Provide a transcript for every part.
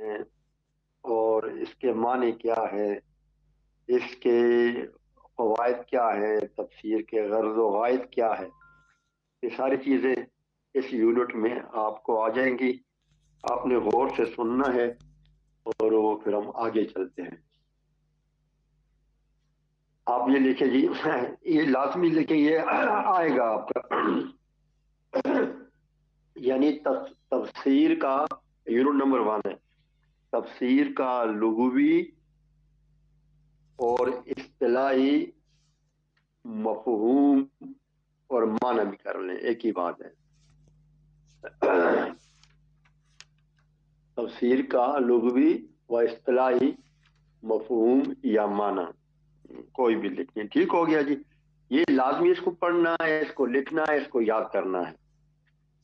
ہیں اور اس کے معنی کیا ہے، اس کے فوائد کیا ہے، تفسیر کے غرض و غائب کیا ہے، یہ ساری چیزیں اس یونٹ میں آپ کو آ جائیں گی. آپ نے غور سے سننا ہے اور وہ پھر ہم آگے چلتے ہیں. آپ یہ لکھیں جی، یہ لازمی لکھیں، یہ آئے گا آپ کا. یعنی تفسیر کا یونٹ نمبر 1 ہے، تفسیر کا لغوی اور اصطلاحی مفہوم اور معنی بھی کر لیں، ایک ہی بات ہے. تفسیر کا لغوی و اصطلاحی مفہوم یا معنی کوئی بھی لکھیں، ٹھیک ہو گیا جی. یہ لازمی اس کو پڑھنا ہے، اس کو لکھنا ہے، اس کو یاد کرنا ہے.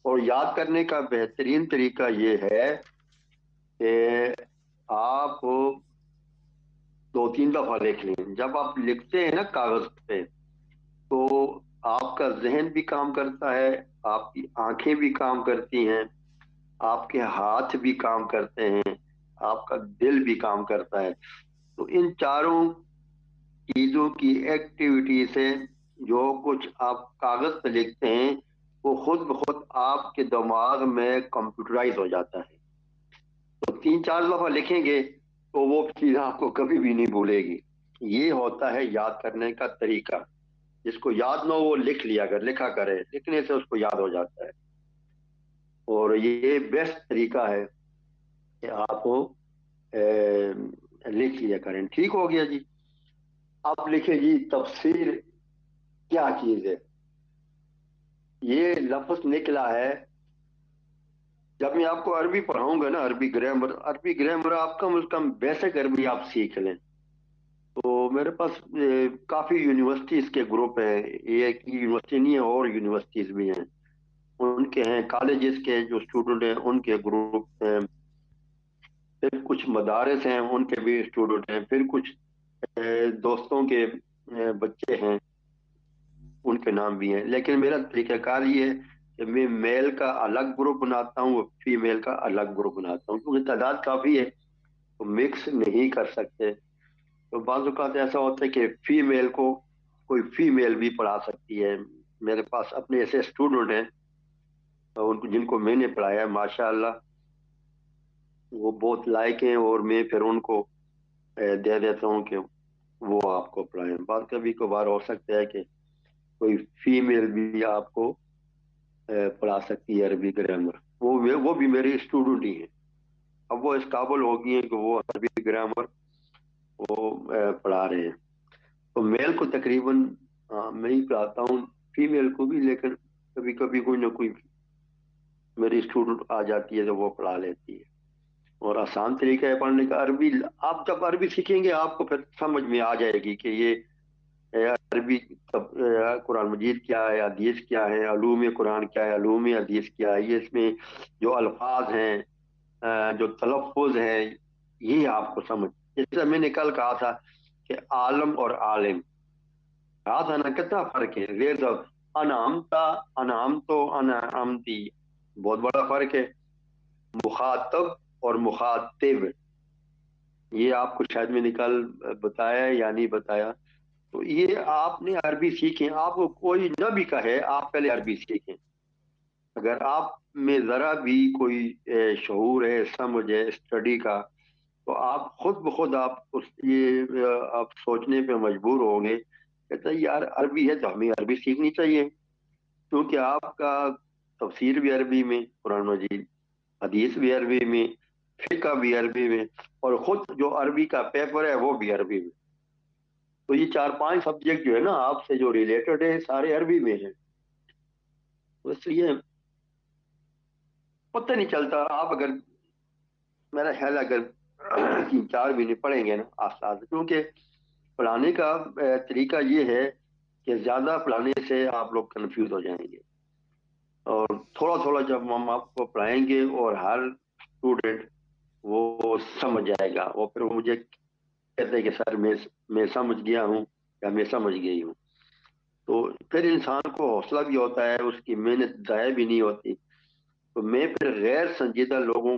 اور یاد کرنے کا بہترین طریقہ یہ ہے کہ آپ 2-3 دفعہ لکھ لیں. جب آپ لکھتے ہیں نا کاغذ پہ، تو آپ کا ذہن بھی کام کرتا ہے، آپ کی آنکھیں بھی کام کرتی ہیں، آپ کے ہاتھ بھی کام کرتے ہیں، آپ کا دل بھی کام کرتا ہے. تو ان چاروں چیزوں کی ایکٹیویٹی سے جو کچھ آپ کاغذ پہ لکھتے ہیں وہ خود بخود آپ کے دماغ میں کمپیوٹرائز ہو جاتا ہے. تو 3-4 دفعہ لکھیں گے تو وہ چیز آپ کو کبھی بھی نہیں بھولے گی. یہ ہوتا ہے یاد کرنے کا طریقہ. جس کو یاد نہ ہو وہ لکھ لیا کر، لکھا کرے، لکھنے سے اس کو یاد ہو جاتا ہے. اور یہ بیسٹ طریقہ ہے کہ آپ لکھ لیا کریں. ٹھیک ہو گیا جی. اب لکھیں جی تفسیر کیا چیز ہے. یہ لفظ نکلا ہے، جب میں آپ کو عربی پڑھاؤں گا نا، عربی گرامر آپ کم از کم بیسک عربی آپ سیکھ لیں. تو میرے پاس کافی یونیورسٹیز کے گروپ ہیں، یہ ایک یونیورسٹی نہیں ہے، اور یونیورسٹیز بھی ہیں، ان کے ہیں کالجز کے جو اسٹوڈنٹ ہیں ان کے گروپ ہیں، پھر کچھ مدارس ہیں ان کے بھی اسٹوڈنٹ ہیں، پھر کچھ دوستوں کے بچے ہیں ان کے نام بھی ہیں. لیکن میرا طریقہ کار یہ ہے کہ میں میل کا الگ گروپ بناتا ہوں، فیمیل کا الگ گروپ بناتا ہوں، کیونکہ تعداد کافی ہے تو مکس نہیں کر سکتے. تو بعض اوقات ایسا ہوتا ہے کہ فیمیل کو کوئی فیمیل بھی پڑھا سکتی ہے. میرے پاس اپنے ایسے اسٹوڈنٹ ہیں ان کو، جن کو میں نے پڑھایا ہے، ماشاء اللہ وہ بہت لائق ہیں، اور میں پھر ان کو دے دیتا ہوں کہ وہ آپ کو پڑھائیں. بات کبھی کبھار ہو سکتا ہے کہ کوئی فیمیل بھی آپ کو پڑھا سکتی ہے عربی گرامر. وہ بھی میرے اسٹوڈنٹ ہی ہیں. اب وہ اس قابل ہو گئی ہیں کہ وہ عربی گرامر وہ پڑھا رہے ہیں. تو میل کو تقریباً میں ہی پڑھاتا ہوں، فیمیل کو بھی، لیکن کبھی کبھی کوئی نہ کوئی میری اسٹوڈنٹ آ جاتی ہے تو وہ پڑھا لیتی ہے. اور آسان طریقہ ہے پڑھنے کا عربی. آپ جب عربی سیکھیں گے آپ کو پھر سمجھ میں آ جائے گی کہ یہ عربی قرآن مجید کیا ہے، حدیث کیا ہے، علوم قرآن کیا ہے، علوم حدیث کیا ہے. یہ اس میں جو الفاظ ہیں، جو تلفظ ہیں، یہ آپ کو سمجھ. جیسے میں نے کل کہا تھا کہ عالم اور عالم، کہا تھا نا کتنا فرق ہے. غیر انعامتا، انعام تو انعامتی، بہت بڑا فرق ہے. مخاطب اور مخاطب، یہ آپ کو شاید میں نے کل بتایا یا نہیں بتایا. تو یہ آپ نے عربی سیکھیں، آپ کو کوئی نہ بھی کہے آپ پہلے عربی سیکھیں. اگر آپ میں ذرا بھی کوئی شعور ہے، سمجھ ہے اسٹڈی کا، تو آپ خود بخود آپ یہ آپ سوچنے پہ مجبور ہوں گے کہتا ہے یار عربی ہے تو ہمیں عربی سیکھنی چاہیے. کیونکہ آپ کا تفسیر بھی عربی میں، قرآن مجید، حدیث بھی عربی میں، فقہ بھی عربی میں، اور خود جو عربی کا پیپر ہے وہ بھی عربی میں. تو یہ 4-5 سبجیکٹ جو ہے نا آپ سے جو ریلیٹڈ ہے سارے عربی میں ہیں. تو اس لیے پتہ نہیں چلتا. آپ اگر، میرا خیال اگر 3-4 مہینے پڑھیں گے نا آستے آستے، کیونکہ پڑھانے کا طریقہ یہ ہے کہ زیادہ پڑھانے سے آپ لوگ کنفیوز ہو جائیں گے. اور تھوڑا تھوڑا جب ہم آپ کو پڑھائیں گے اور ہر اسٹوڈنٹ وہ سمجھ جائے گا، وہ پھر وہ مجھے کہتے ہیں کہ سر میں سمجھ گیا ہوں یا میں سمجھ گئی ہوں. تو پھر انسان کو حوصلہ بھی ہوتا ہے، اس کی محنت ضائع بھی نہیں ہوتی. تو میں پھر غیر سنجیدہ لوگوں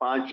5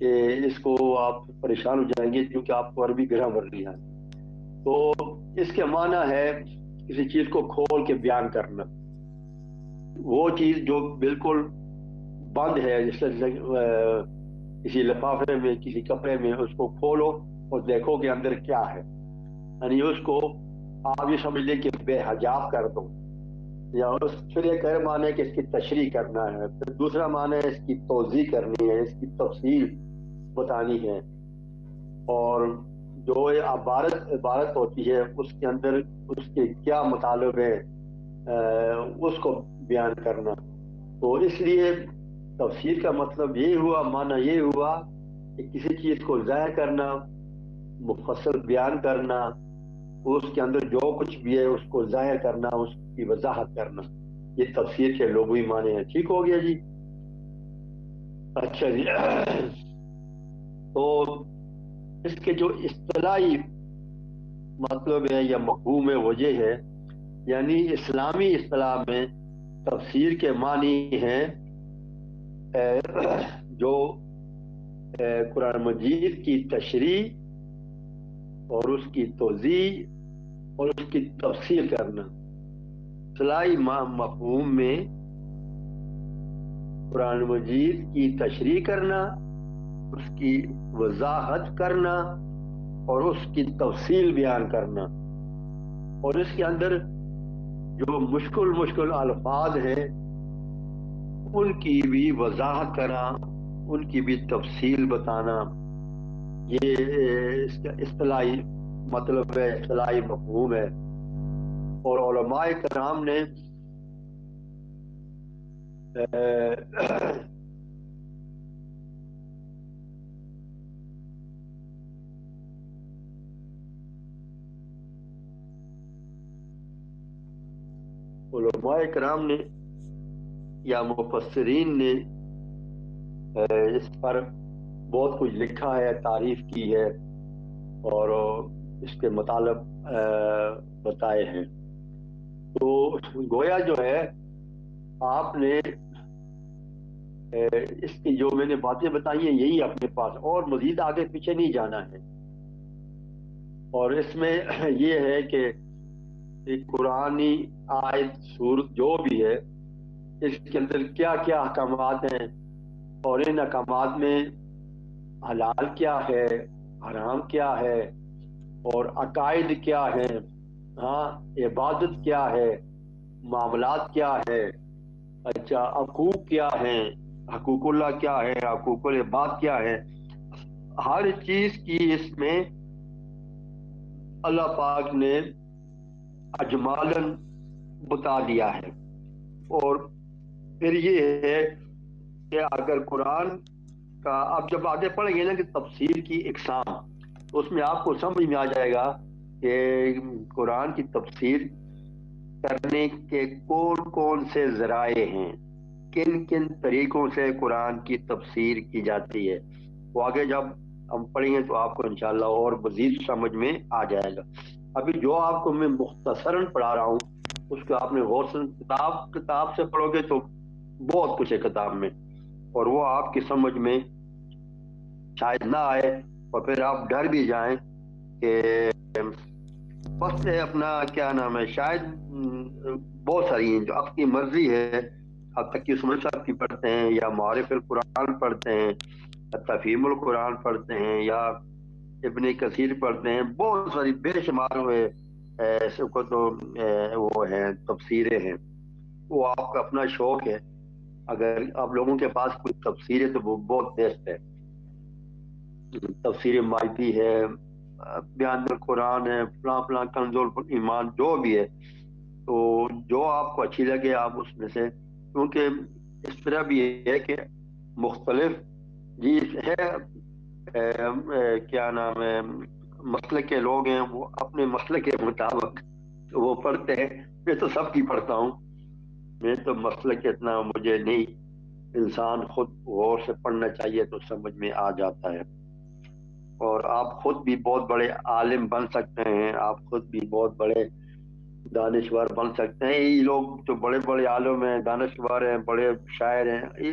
کہ اس کو آپ پریشان ہو جائیں گے کیونکہ آپ کو عربی گرامر نہیں آتی. تو اس کے معنی ہے کسی چیز کو کھول کے بیان کرنا. وہ چیز جو بالکل بند ہے، جیسے کسی لفافے میں، کسی کپڑے میں، اس کو کھولو اور دیکھو کہ اندر کیا ہے. یعنی اس کو آپ یہ سمجھ لیں کہ بے حجاب کر دو. یا اس پھر ایک اور معنی ہے کہ اس کی تشریح کرنا ہے. پھر دوسرا معنی ہے اس کی توضیح کرنی ہے، اس کی تفصیل بتانی ہے. اور جو یہ عبارت ہوتی ہے اس کے اندر اس کے کیا مطالب ہے اس کو بیان کرنا. تو اس لیے تفسیر کا مطلب یہ ہوا، معنی یہ ہوا کہ کسی چیز کو ظاہر کرنا، مفصل بیان کرنا، اس کے اندر جو کچھ بھی ہے اس کو ظاہر کرنا، اس کی وضاحت کرنا. یہ تفسیر کے لغوی معنی ہیں. ٹھیک ہو گیا جی؟ اچھا جی. تو اس کے جو اصطلاحی مطلب ہے یا مفہوم ہے وہ یہ ہے، یعنی اسلامی اصطلاح میں تفسیر کے معنی ہیں جو قرآن مجید کی تشریح اور اس کی توضیح اور اس کی تفسیر کرنا. اصطلاحی مفہوم میں قرآن مجید کی تشریح کرنا، اس کی وضاحت کرنا اور اس کی تفصیل بیان کرنا، اور اس کے اندر جو مشکل الفاظ ہیں ان کی بھی وضاحت کرنا، ان کی بھی تفصیل بتانا. یہ اس کا اصطلاحی مطلب ہے، اصطلاحی مفہوم ہے. اور علماء کرام نے علماء کرام نے یا مفسرین نے اس پر بہت کچھ لکھا ہے، تعریف کی ہے اور اس کے مطالب بتائے ہیں. تو گویا جو ہے آپ نے اس کی جو میں نے باتیں بتائی ہیں یہی اپنے پاس، اور مزید آگے پیچھے نہیں جانا ہے. اور اس میں یہ ہے کہ قرآنی آیت سورت جو بھی ہے اس کے اندر کیا کیا احکامات ہیں، اور ان احکامات میں حلال کیا ہے، حرام کیا ہے، اور عقائد کیا ہیں، ہاں عبادت کیا ہے، معاملات کیا ہے، اچھا حقوق کیا ہیں، حقوق اللہ کیا ہے، حقوق العباد کیا ہے. ہر چیز کی اس میں اللہ پاک نے اجمالاً بتا دیا ہے. اور پھر یہ ہے کہ اگر قرآن کا اب جب آگے پڑھیں گے نا کہ تفسیر کی اقسام، تو اس میں آپ کو سمجھ میں آ جائے گا کہ قرآن کی تفسیر کرنے کے کون کون سے ذرائع ہیں، کن کن طریقوں سے قرآن کی تفسیر کی جاتی ہے. وہ آگے جب ہم پڑھیں گے تو آپ کو انشاءاللہ اور مزید سمجھ میں آ جائے گا. ابھی جو آپ کو میں مختصراً پڑھا رہا ہوں اس کو آپ نے غور سے کتاب سے پڑھو گے تو بہت کچھ ہے کتاب میں، اور وہ آپ کی سمجھ میں شاید نہ آئے، اور پھر آپ ڈر بھی جائیں کہ بس اپنا کیا نام ہے، شاید بہت ساری ہیں جو آپ کی مرضی ہے. اب تک کی سمجھ صاحب کی پڑھتے ہیں، یا معارف القرآن پڑھتے ہیں، یا تفہیم القرآن پڑھتے ہیں، یا ابن کثیر پڑھتے ہیں. بہت ساری بے شمار ہوئے کو تو وہ ہیں تفسیریں ہیں. وہ آپ کا اپنا شوق ہے. اگر آپ لوگوں کے پاس کوئی تفسیر ہے تو وہ بہت بیسٹ ہے. تفسیر مالکی ہے، بیان القرآن ہے، فلاں کنز ایمان، جو بھی ہے. تو جو آپ کو اچھی لگے آپ اس میں سے، کیونکہ اس طرح بھی ہے کہ مختلف جی ہے کیا نام ہے مسلک کے لوگ ہیں، وہ اپنے مسلک کے مطابق وہ پڑھتے ہیں. میں تو سب کی پڑھتا ہوں، میں تو مسلک اتنا مجھے نہیں. انسان خود غور سے پڑھنا چاہیے تو سمجھ میں آ جاتا ہے. اور آپ خود بھی بہت بڑے عالم بن سکتے ہیں، آپ خود بھی بہت بڑے دانشور بن سکتے ہیں. یہ لوگ جو بڑے بڑے عالم ہیں، دانشور ہیں، بڑے شاعر ہیں،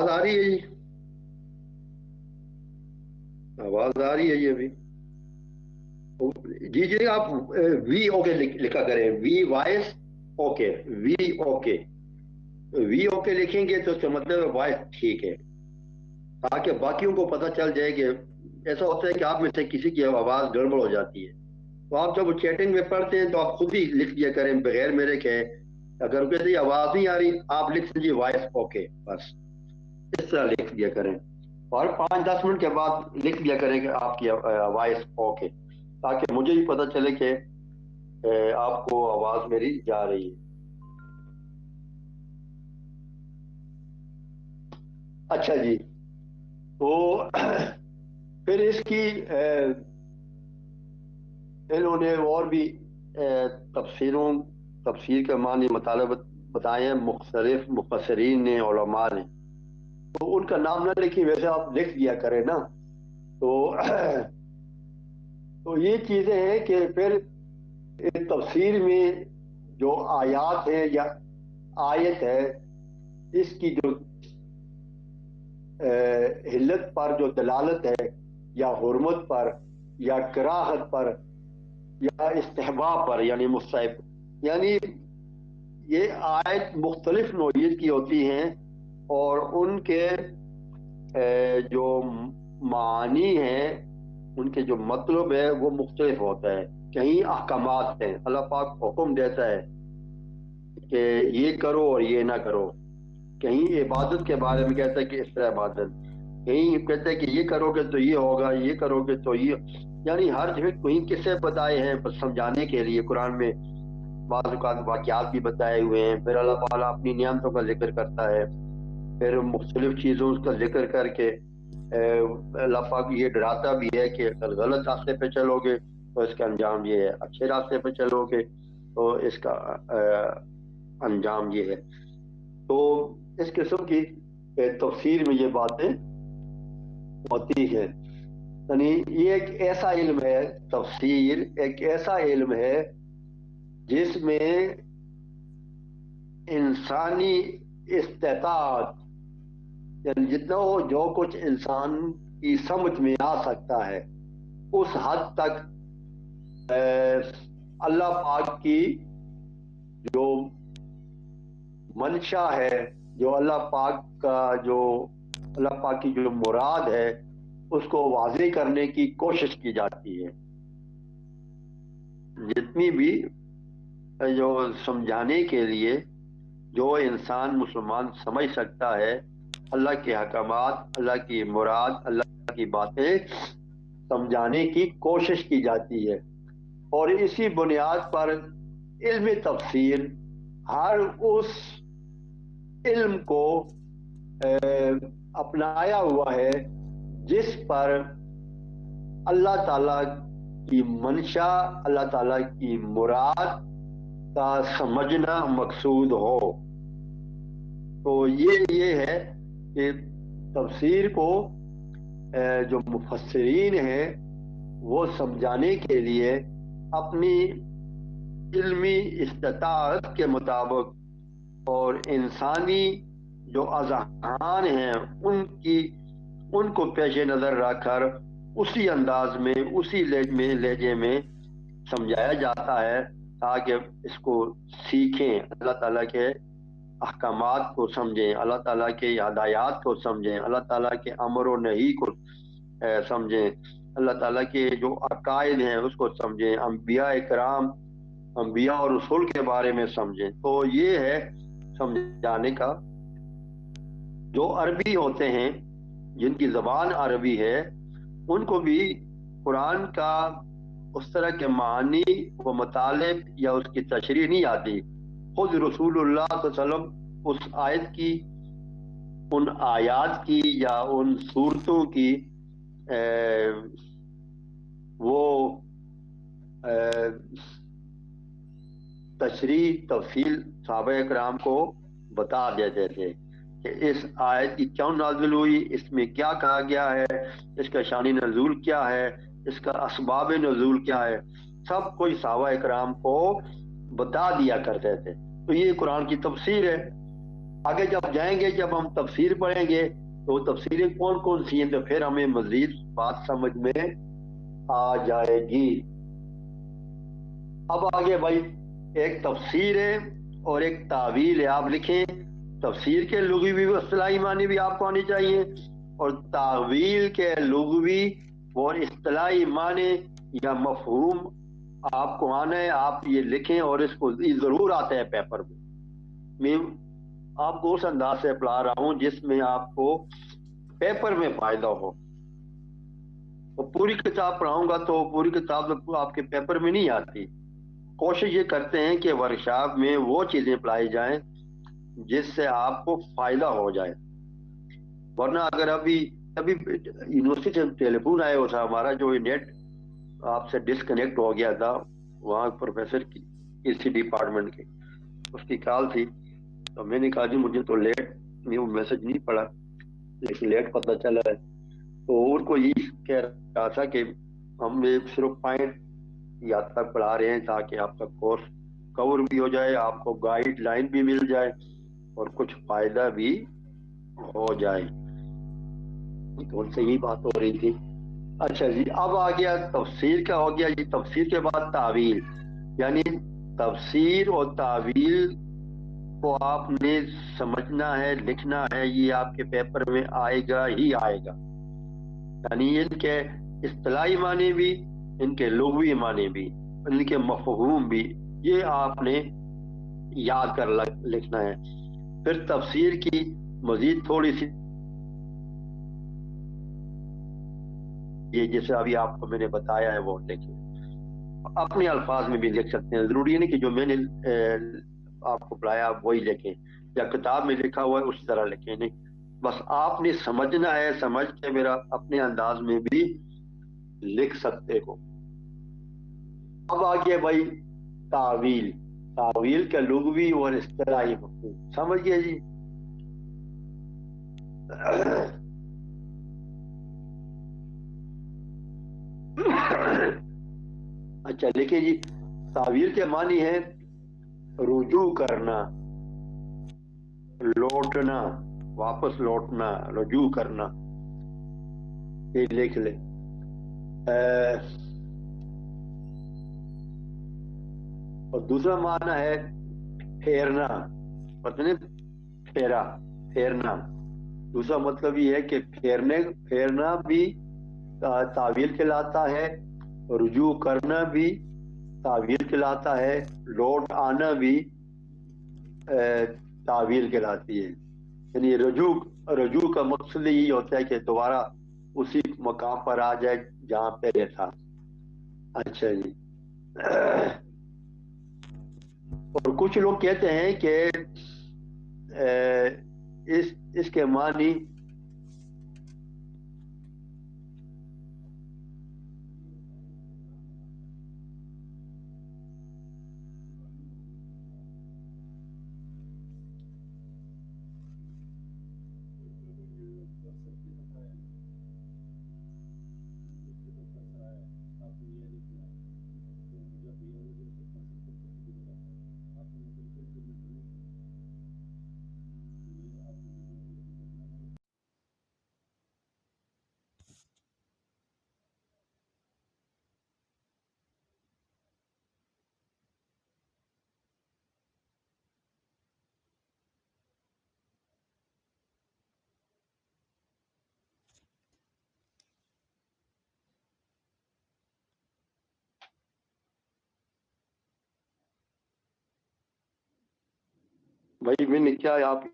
آواز آ رہی ہے جی؟ آواز آ رہی ہے جی ابھی؟ جی جی آپ وی اوکے لکھا کریں، وی وائس اوکے، وی اوکے، وی اوکے لکھیں گے تو اس کا مطلب وائس ٹھیک ہے، تاکہ باقیوں کو پتہ چل جائے کہ ایسا ہوتا ہے کہ آپ میں سے کسی کی آواز گڑبڑ ہو جاتی ہے، تو آپ جب چیٹنگ میں پڑھتے ہیں تو آپ خود ہی لکھ دیا کریں بغیر میرے کہ اگر کسی آواز نہیں آ رہی آپ لکھ دیجیے وائس اوکے، بس اس طرح لکھ دیا کریں، اور 5-10 منٹ کے بعد لکھ دیا کریں کہ آپ کی وائس اوکے، تاکہ مجھے بھی پتہ چلے کہ آپ کو آواز میری جا رہی ہے۔ اچھا جی، تو پھر اس کی انہوں نے اور بھی تفسیر کے معنی مطالب بتائے ہیں مختلف مفسرین نے، علماء نے، تو ان کا نام نہ لکھی، ویسے آپ لکھ دیا کریں نا، تو یہ چیزیں ہیں کہ پھر تفسیر میں جو آیات ہے یا آیت ہے، اس کی جو حلت پر جو دلالت ہے، یا حرمت پر، یا کراہت پر، یا استحباب پر، یعنی مستحب، یعنی یہ آیت مختلف نوعیت کی ہوتی ہیں اور ان کے جو معانی ہیں، ان کے جو مطلب ہے وہ مختلف ہوتا ہے۔ کہیں احکامات ہیں، اللہ پاک حکم دیتا ہے کہ یہ کرو اور یہ نہ کرو، کہیں عبادت کے بارے میں کہتا ہے کہ اس طرح عبادت، کہیں کہتا ہے کہ یہ کرو گے تو یہ ہوگا، یہ کرو گے تو یہ، یعنی ہر جگہ کہیں قصے بتائے ہیں بس سمجھانے کے لیے، قرآن میں بعض اوقات واقعات بھی بتائے ہوئے ہیں، پھر اللہ تعالیٰ اپنی نعمتوں کا ذکر کرتا ہے، پھر مختلف چیزوں کا ذکر کر کے اللہ پاک یہ ڈراتا بھی ہے کہ اگر غلط راستے پہ چلو گے تو اس کا انجام یہ ہے، اچھے راستے پہ چلو گے تو اس کا انجام یہ ہے۔ تو اس قسم کی تفسیر میں یہ باتیں ہوتی ہیں، یعنی یہ ایک ایسا علم ہے، تفسیر ایک ایسا علم ہے جس میں انسانی استطاعت، یعنی جتنا ہو جو کچھ انسان کی سمجھ میں آ سکتا ہے اس حد تک اللہ پاک کی جو منشا ہے، جو اللہ پاک کی جو مراد ہے اس کو واضح کرنے کی کوشش کی جاتی ہے، جتنی بھی جو سمجھانے کے لیے جو انسان مسلمان سمجھ سکتا ہے، اللہ کے احکامات، اللہ کی مراد، اللہ کی باتیں سمجھانے کی کوشش کی جاتی ہے، اور اسی بنیاد پر علم تفسیر ہر اس علم کو اپنایا ہوا ہے جس پر اللہ تعالیٰ کی منشا، اللہ تعالیٰ کی مراد کا سمجھنا مقصود ہو۔ تو یہ ہے کہ تفسیر کو جو مفسرین ہیں وہ سمجھانے کے لیے اپنی علمی استطاعت کے مطابق اور انسانی جو اذہان ہیں ان کو پیش نظر رکھ کر اسی انداز میں، اسی لہجے میں سمجھایا جاتا ہے تاکہ اس کو سیکھیں، اللہ تعالیٰ کے احکامات کو سمجھیں، اللہ تعالیٰ کے ہدایات کو سمجھیں، اللہ تعالیٰ کے امر و نہی کو سمجھیں، اللہ تعالیٰ کے جو عقائد ہیں اس کو سمجھیں، انبیاء کرام، انبیاء اور رسول کے بارے میں سمجھیں۔ تو یہ ہے سمجھانے کا۔ جو عربی ہوتے ہیں، جن کی زبان عربی ہے، ان کو بھی قرآن کا اس طرح کے معنی و مطالب یا اس کی تشریح نہیں آتی۔ خود رسول اللہ صلی اللہ علیہ وسلم اس آیت کی، ان آیات کی یا ان صورتوں کی وہ تشریح تفصیل صحابہ اکرام کو بتا دیتے تھے کہ اس آیت کی کیوں نازل ہوئی، اس میں کیا کہا گیا ہے، اس کا شان نزول کیا ہے، اس کا اسباب نزول کیا ہے، سب کوئی صحابہ اکرام کو بتا دیا کرتے تھے۔ تو یہ قرآن کی تفسیر ہے۔ آگے جب جائیں گے، جب ہم تفسیر پڑھیں گے تو تفسیریں کون کون سی ہیں، تو پھر ہمیں مزید بات سمجھ میں آ جائے گی۔ اب آگے بھائی، ایک تفسیر ہے اور ایک تعویل ہے۔ آپ لکھیں تفسیر کے لغوی بھی اصطلاحی معنی بھی آپ کو آنی چاہیے، اور تعویل کے لغوی اور اصطلاحی معنی یا مفہوم آپ کو آنا ہے۔ آپ یہ لکھیں اور اس کو یہ ضرور آتا ہے پیپر میں آپ کو اس انداز سے پڑھا رہا ہوں جس میں آپ کو پیپر میں فائدہ ہو۔ اور پوری کتاب پڑھاؤں گا تو پوری کتاب آپ کے پیپر میں نہیں آتی۔ کوشش یہ کرتے ہیں کہ ورکشاپ میں وہ چیزیں پڑھائی جائیں جس سے آپ کو فائدہ ہو جائے۔ ورنہ اگر ابھی یونیورسٹی سے ٹیلی فون آیا ہوا تھا ہمارا، جو نیٹ آپ سے ڈسکنیکٹ ہو گیا تھا، وہاں پروفیسر کی اسی ڈپارٹمنٹ کی اس کی کال تھی، تو میں نے کہا جی مجھے تو لیٹ نیو میسج نہیں پڑا لیکن لیٹ پتہ چلا ہے۔ تو اور کو یہ کہہ رہا تھا کہ ہم صرف پوائنٹ یاد تک پڑھا رہے ہیں تاکہ آپ کا کورس کور بھی ہو جائے، آپ کو گائیڈ لائن بھی مل جائے اور کچھ فائدہ بھی ہو جائے۔ تو ان سے یہی بات ہو رہی تھی۔ اچھا جی، اب آ گیا تفسیر کا، ہو گیا جی تفسیر کے بعد تعویل، یعنی تفسیر اور تعویل کو آپ نے سمجھنا ہے، لکھنا ہے، یہ آپ کے پیپر میں آئے گا ہی آئے گا۔ یعنی ان کے اصطلاحی معنی بھی، ان کے لغوی معنی بھی، ان کے مفہوم بھی، یہ آپ نے یاد کر لکھنا ہے۔ پھر تفسیر کی مزید تھوڑی سی، یہ جیسے ابھی آپ کو میں نے بتایا ہے وہ لکھیں، اپنے الفاظ میں بھی لکھ سکتے ہیں، ضروری نہیں کہ جو میں نے آپ کو پڑھایا آپ وہی لکھیں، یا کتاب میں لکھا ہوا ہے اس طرح لکھیں، نہیں، بس آپ نے سمجھنا ہے، سمجھ کے میرا اپنے انداز میں بھی لکھ سکتے ہو۔ اب آگے بھائی تعویل، تعویل کا لغوی اور اصطلاحی مفہوم سمجھ گئے جی؟ اچھا لکھیں جی، تعویل کے معنی ہے رجوع کرنا، لوٹنا، واپس لوٹنا، رجوع کرنا، یہ لکھ لیں۔ اور دوسرا معنی ہے پھیرنا، پتہ نہیں پھیرنا، دوسرا مطلب یہ ہے کہ پھیرنا بھی تعویل کہلاتا ہے، رجوع کرنا بھی تعویل کہلاتا ہے، لوٹ آنا بھی تعویل کہلاتی ہے۔ یعنی رجوع کا مقصد یہی ہوتا ہے کہ دوبارہ اسی مقام پر آ جائے جہاں پہلے تھا۔ اچھا جی، اور کچھ لوگ کہتے ہیں کہ اس کے معنی بھائی میں نے کیا آپ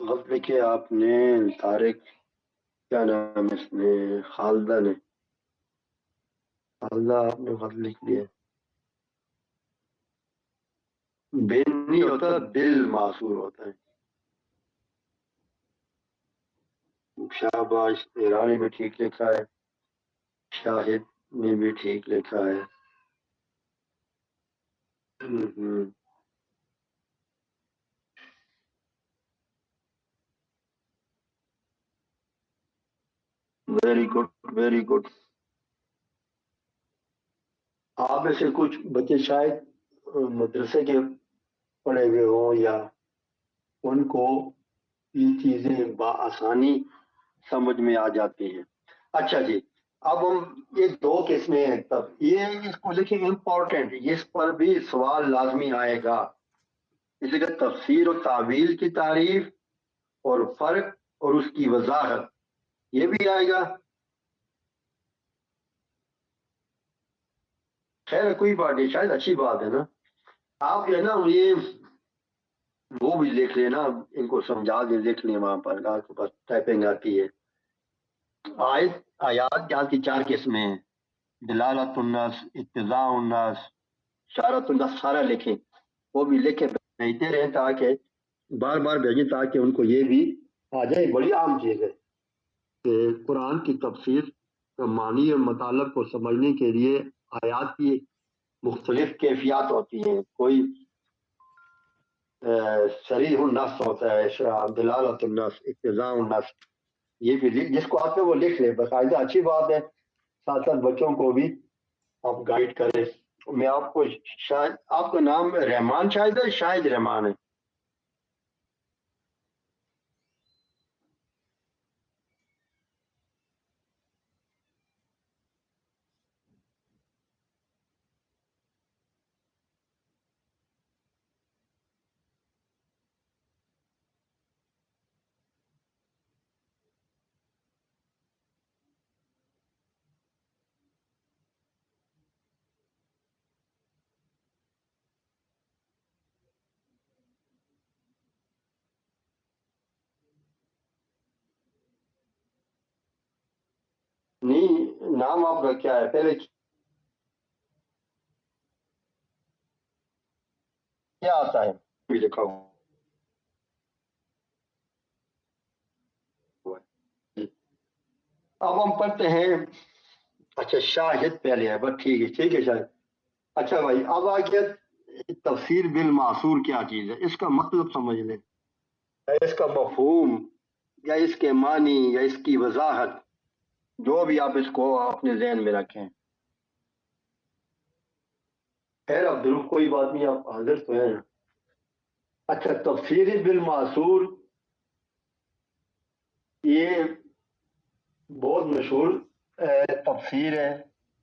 غلط لکھے آپ نے طارق، کیا نام ہے اس نے، خالدہ نے، خالدہ آپ نے غلط لکھ دیا. بن نہیں ہوتا، بل معصور ہوتا ہے. شہباز ایرانی نے ٹھیک لکھا ہے، شاہد نے بھی ٹھیک لکھا ہے. Very good, very good. آپ میں سے کچھ بچے شاید مدرسے کے پڑھے ہوئے ہوں، یا ان کو یہ چیزیں بآسانی سمجھ میں آ جاتی ہیں. اچھا جی، اب ہم یہ دو قسمیں ہیں. تب یہ اس کو لکھیں امپورٹنٹ، اس پر بھی سوال لازمی آئے گا. اس لیے تفسیر و تعویل کی تعریف اور فرق اور اس کی وضاحت، یہ بھی آئے گا. خیر کوئی بات نہیں، شاید اچھی بات ہے نا. آپ جو ہے نا یہ وہ بھی لکھ لیں نا، ان کو سمجھا دیں، لکھ لیں وہاں پر، آپ کے پاس ٹائپنگ آتی ہے. آیات جہاں کی 4 قسمیں ہیں، دلالت النص، اقتضاء النص، اشارت النص، سارا لکھیں. وہ بھی لکھیں بھیجتے رہیں تاکہ بار بار بھیجیں، تاکہ ان کو یہ بھی آ جائے. بڑی عام چیز ہے کہ قرآن کی تفسیر معنی اور مطالب کو سمجھنے کے لیے آیات کی مختلف کیفیات ہوتی ہیں. کوئی صریح النص ہوتا ہے، دلالت النص، اقتضاء النص. یہ بھی جس کو آتے وہ لکھ لے باقاعدہ، اچھی بات ہے. ساتھ ساتھ بچوں کو بھی آپ گائیڈ کریں. میں آپ کو شاید، آپ کا نام رحمان شاید ہے، شاید رحمان ہے. نہیں، نام آپ کا کیا ہے پہلے، کیا آتا ہے بھی لکھا ہوا ہے. اب ہم پڑھتے ہیں. اچھا شاہد پہلے ہے، بس ٹھیک ہے، ٹھیک ہے شاہد. اچھا بھائی، اب آ گیا تفسیر بالمعصور کیا چیز ہے، اس کا مطلب سمجھ لیں، یا اس کا مفہوم، یا اس کے معنی، یا اس کی وضاحت، جو بھی آپ اس کو اپنے ذہن میں رکھیں. خیر اب ضرور کوئی بات نہیں، آپ حاضر تو ہیں. اچھا تفسیر بالمعصور یہ بہت مشہور تفسیر ہے،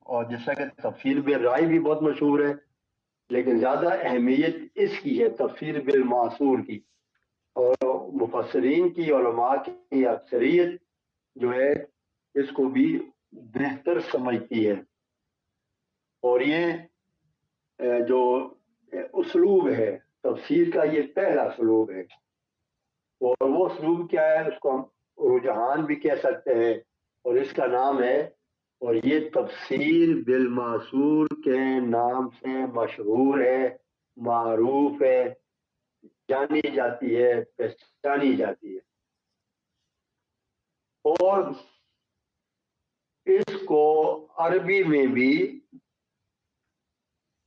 اور جس طرح کہ تفسیر بالرائے بھی بہت مشہور ہے، لیکن زیادہ اہمیت اس کی ہے تفسیر بالمعصور کی. اور مفسرین کی، علماء کی اکثریت جو ہے اس کو بھی بہتر سمجھتی ہے. اور یہ جو اسلوب ہے تفسیر کا، یہ پہلا اسلوب ہے. اور وہ اسلوب کیا ہے، اس کو ہم رجحان بھی کہہ سکتے ہیں، اور اس کا نام ہے، اور یہ تفسیر بالمعصور کے نام سے مشہور ہے، معروف ہے، جانی جاتی ہے، پہچانی جاتی ہے. اور اس کو عربی میں بھی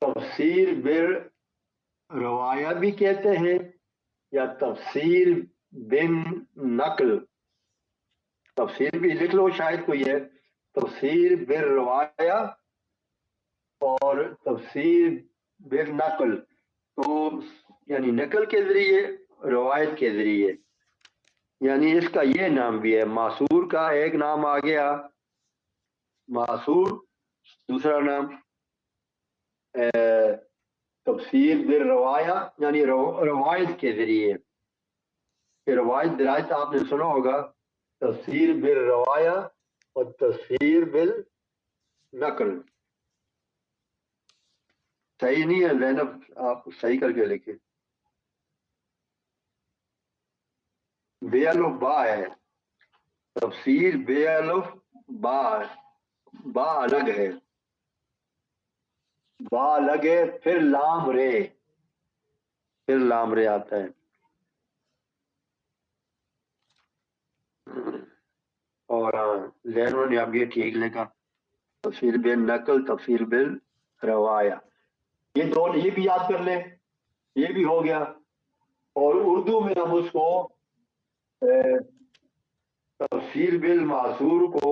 تفسیر بالروایہ بھی کہتے ہیں، یا تفسیر بن نقل. تفسیر بھی لکھ لو، شاید کوئی ہے تفسیر بالروایہ اور تفسیر بالنقل. تو یعنی نقل کے ذریعے، روایت کے ذریعے. یعنی اس کا یہ نام بھی ہے، معصور کا ایک نام آ گیا معصور، دوسرا نام تفسیر بالروایہ، یعنی روایت کے ذریعے. روایت درایت آپ نے سنا ہوگا، تفسیر بالروایہ اور تفسیر بالنقل. صحیح نہیں ہے زینب, آپ صحیح کر کے لکھیں. بے الف با ہے, تفسیر بے الف با, با الگ ہے, با الگ ہے, پھر لام رے, پھر لام رے آتا ہے. اور زینوں نے اب یہ ٹھیک لکھا, تفسیر بل نقل, تفسیر بل روایا, یہ دونوں یہ بھی یاد کر لیں, یہ بھی ہو گیا. اور اردو میں ہم اس کو تفسیر بالمعصور کو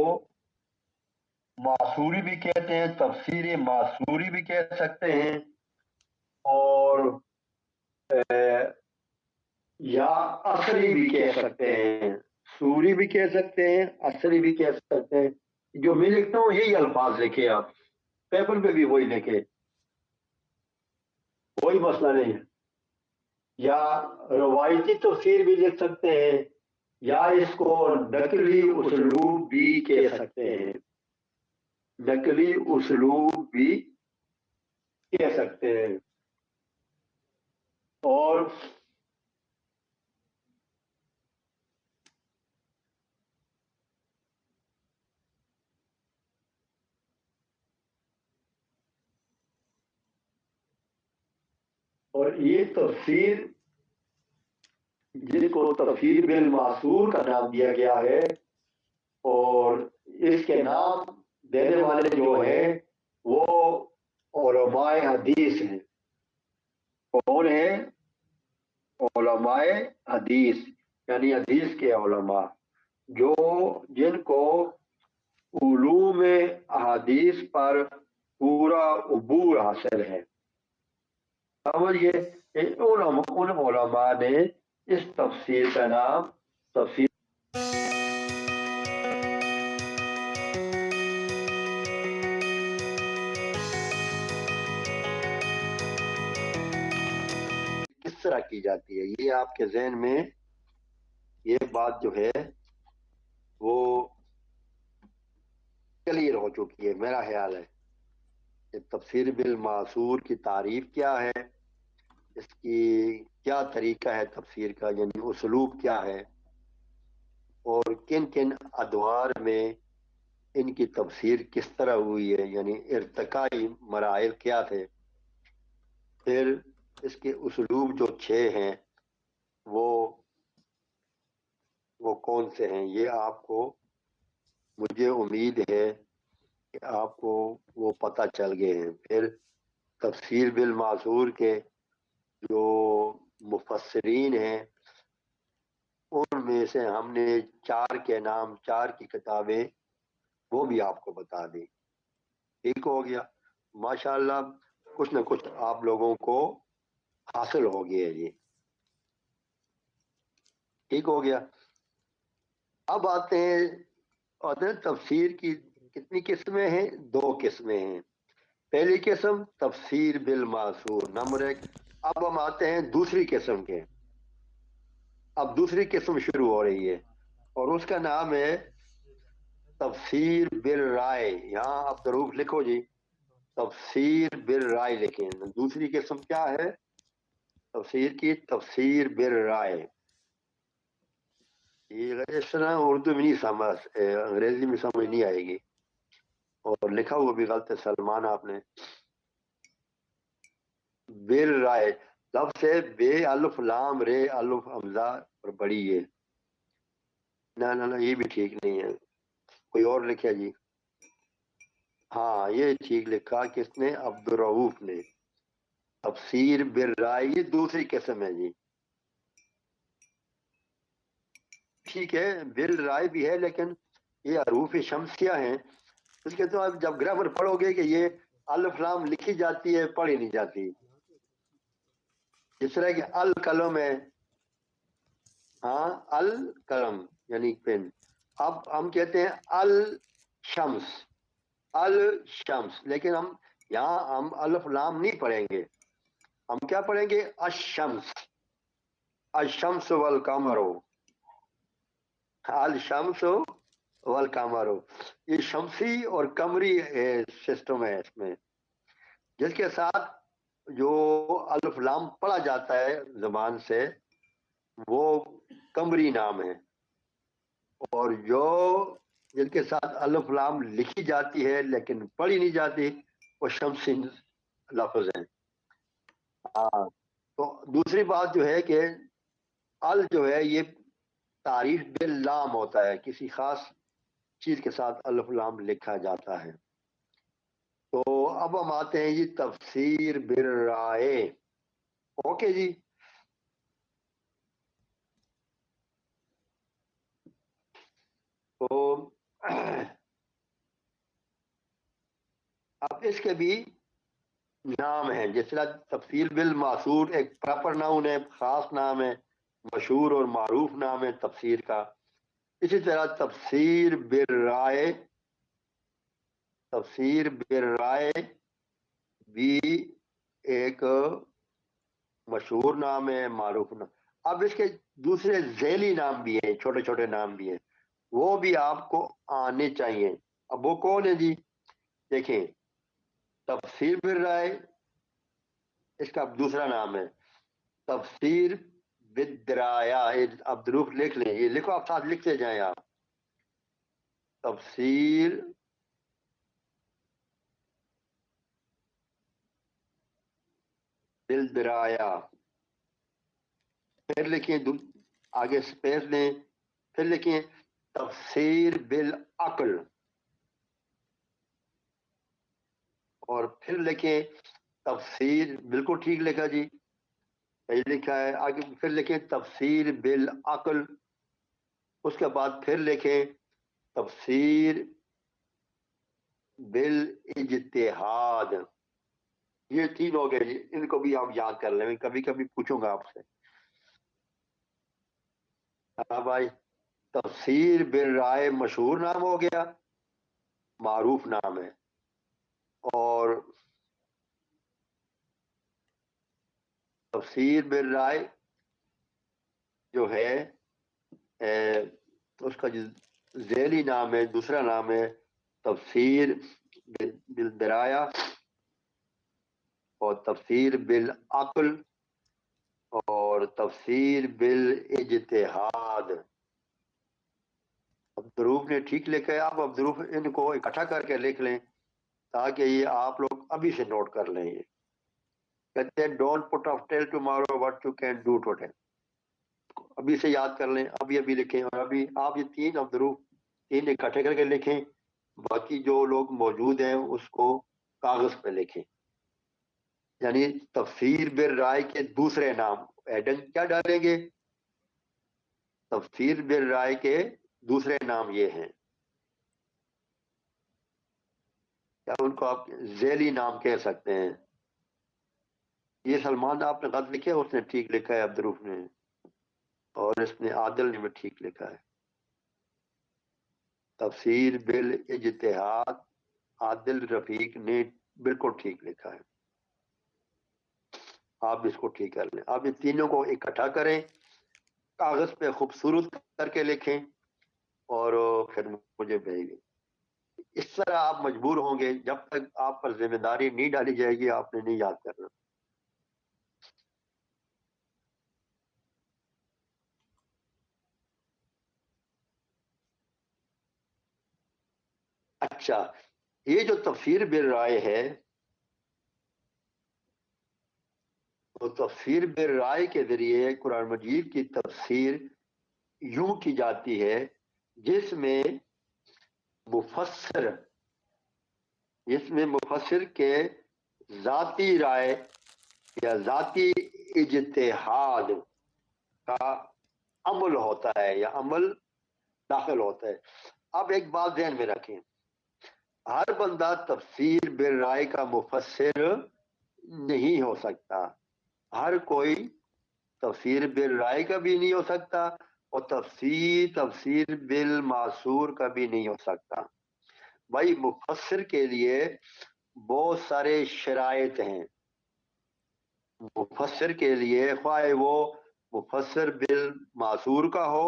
معصوری بھی کہتے ہیں, تفسیر معصوری بھی کہہ سکتے ہیں, اور یا اصلی بھی کہہ سکتے ہیں. سوری بھی کہہ سکتے ہیں, اصلی بھی کہہ سکتے ہیں. جو میں لکھتا ہوں یہی الفاظ لکھے, آپ پیپر پہ بھی وہی لکھے, کوئی مسئلہ نہیں ہے. یا روایتی تفسیر بھی لکھ سکتے ہیں, یا اس کو نقلی اسلوب بھی کہہ سکتے ہیں, نقلی اسلوب بھی کہہ سکتے ہیں. اور یہ تفسیر جس کو تفسیر بالمعصور کا نام دیا گیا ہے, اور اس کے نام دینے والے جو ہیں وہ علماء حدیث ہیں. کون ہیں؟ علماء حدیث, یعنی حدیث کے علماء, جو جن کو علوم احادیث پر پورا عبور حاصل ہے. سمجھئے, ان علماء نے اس تفسیر کا نام تفسیر کس طرح کی جاتی ہے, یہ آپ کے ذہن میں یہ بات جو ہے وہ کلیئر ہو چکی ہے, میرا خیال ہے. تفسیر بالمعصور کی تعریف کیا ہے, اس کی کیا طریقہ ہے تفسیر کا, یعنی اسلوب کیا ہے, اور کن کن ادوار میں ان کی تفسیر کس طرح ہوئی ہے, یعنی ارتقائی مراحل کیا تھے. پھر اس کے اسلوب جو 6 ہیں وہ کون سے ہیں, یہ آپ کو, مجھے امید ہے کہ آپ کو وہ پتہ چل گئے ہیں. پھر تفسیر بالمعصور کے جو مفسرین ہیں ان میں سے ہم نے 4 کے نام, 4 کی کتابیں وہ بھی آپ کو بتا دیں. ٹھیک ہو گیا, ماشاءاللہ کچھ نہ کچھ آپ لوگوں کو حاصل ہو گیا جی. ٹھیک ہو گیا. اب آتے ہیں تفسیر کی کتنی قسمیں ہیں, 2 قسمیں ہیں. پہلی قسم تفسیر بالمعصور, نمبر 1. اب ہم آتے ہیں دوسری قسم کے. اب دوسری قسم شروع ہو رہی ہے, اور اس کا نام ہے تفسیر بالرائے. یہاں آپ ضرور لکھو جی, تفسیر بالرائے لکھیں. دوسری قسم کیا ہے تفسیر کی, تفسیر بالرائے. یہ اس طرح اردو میں نہیں سمجھ, انگریزی میں سمجھ نہیں آئے گی, اور لکھا ہوا بھی غلط ہے سلمان آپ نے. بالرائے لفظ ہے بے الف لام رے الف حمزہ اور بڑی ہے. نہ یہ بھی ٹھیک نہیں ہے, کوئی اور لکھا جی. ہاں یہ ٹھیک لکھا کس نے, عبدالرؤف نے. تفسیر بالرائے یہ دوسری قسم ہے جی. ٹھیک ہے, بالرائے بھی ہے, لیکن یہ حروف شمسیہ ہیں, اس کے تو آپ جب گرامر پڑھو گے کہ یہ الف لام لکھی جاتی ہے, پڑھی نہیں جاتی. جس طرح کہ القلم ہے, ہاں القلم یعنی پین. اب ہم کہتے ہیں الشمس, الشمس, لیکن ہم یہاں ہم الف لام نہیں پڑھیں گے, ہم کیا پڑھیں گے, الشمس, الشمس والقمر, الشمس والقمر. یہ شمسی اور قمری سسٹم ہے اس میں, جس کے ساتھ جو الف لام پڑھا جاتا ہے زبان سے وہ قمری نام ہے، اور جو جن کے ساتھ الف لام لکھی جاتی ہے لیکن پڑھی نہیں جاتی وہ شمسی لفظ ہیں۔ ہاں، تو دوسری بات جو ہے کہ ال جو ہے یہ تعریف باللام ہوتا ہے، کسی خاص چیز کے ساتھ الف لام لکھا جاتا ہے۔ تو اب ہم آتے ہیں جی تفسیر بالرائے۔ اوکے جی، تو اب اس کے بھی نام ہیں، جس طرح تفسیر بالمعصور ایک پراپر ناؤن ہے، خاص نام ہے، مشہور اور معروف نام ہے تفسیر کا، اسی طرح تفسیر بالرائے بھی ایک مشہور نام ہے، معروف نام۔ اب اس کے دوسرے ذیلی نام بھی ہیں، چھوٹے چھوٹے نام بھی ہیں، وہ بھی آپ کو آنے چاہیے۔ اب وہ کون ہے جی؟ دیکھیں، تفسیر بالرائے اس کا دوسرا نام ہے، تفسیر بالدرایا۔ اب ضرور لکھ لیں، یہ لکھو، آپ ساتھ لکھتے جائیں آپ، تفسیر بالدرایا، پھر لکھیں آگے سپیس دیں، پھر لکھیں تفسیر بالعقل، اور پھر لکھیں تفسیر، بالکل ٹھیک لکھا جی، صحیح لکھا ہے، آگے پھر لکھیں تفسیر بالعقل، اس کے بعد پھر لکھیں تفسیر بالاجتہاد۔ یہ تین ہو گئے جی، ان کو بھی آپ یاد کر لیں، کبھی کبھی پوچھوں گا آپ سے۔ ہاں بھائی، تفسیر بالرائے مشہور نام ہو گیا، معروف نام ہے، اور تفسیر بالرائے جو ہے اس کا جو ذیلی نام ہے، دوسرا نام ہے تفسیر بالدرایا، اور تفسیر بالعقل، اور تفسیر بالاجتہاد۔ عبدالروف نے ٹھیک لکھا ہے، آپ عبدالروف ان کو اکٹھا کر کے لکھ لیں تاکہ یہ آپ لوگ ابھی سے نوٹ کر لیں۔ یہ کہتے ہیں don't put of tell tomorrow what you can do today, ابھی سے یاد کر لیں، ابھی ابھی لکھیں، اور ابھی آپ یہ تین عبدالروف تین اکٹھے کر کے لکھیں، باقی جو لوگ موجود ہیں اس کو کاغذ پہ لکھیں۔ یعنی تفسیر بالرائے کے دوسرے نام، ایڈنگ کیا ڈالیں گے؟ تفسیر بالرائے کے دوسرے نام یہ ہیں، یا ان کو آپ ذیلی نام کہہ سکتے ہیں۔ یہ سلمان آپ نے غلط لکھے، اس نے ٹھیک لکھا ہے عبدالروف نے، اور اس نے عادل نے بھی ٹھیک لکھا ہے۔ تفسیر بالاجتہاد عادل رفیق نے بالکل ٹھیک لکھا ہے، آپ اس کو ٹھیک کر لیں۔ آپ یہ تینوں کو اکٹھا کریں، کاغذ پہ خوبصورت کر کے لکھیں، اور پھر مجھے بھیجیں۔ اس طرح آپ مجبور ہوں گے، جب تک آپ پر ذمہ داری نہیں ڈالی جائے گی آپ نے نہیں یاد کرنا۔ اچھا، یہ جو تفسیر بالرائے ہے، وہ تفسیر بالرائے کے ذریعے قرآن مجید کی تفسیر یوں کی جاتی ہے جس میں مفسر کے ذاتی رائے یا ذاتی اجتہاد کا عمل ہوتا ہے، یا عمل داخل ہوتا ہے۔ اب ایک بات ذہن میں رکھیں، ہر بندہ تفسیر بالرائے کا مفسر نہیں ہو سکتا، ہر کوئی تفسیر بالرائے کا بھی نہیں ہو سکتا، اور تفسیر بالمعصور کا بھی نہیں ہو سکتا۔ بھائی مفسر کے لیے بہت سارے شرائط ہیں، مفسر کے لیے، خواہ وہ مفسر بالمعصور کا ہو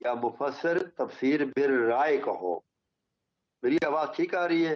یا مفسر تفسیر بالرائے کا ہو۔ میری آواز ٹھیک آ رہی ہے؟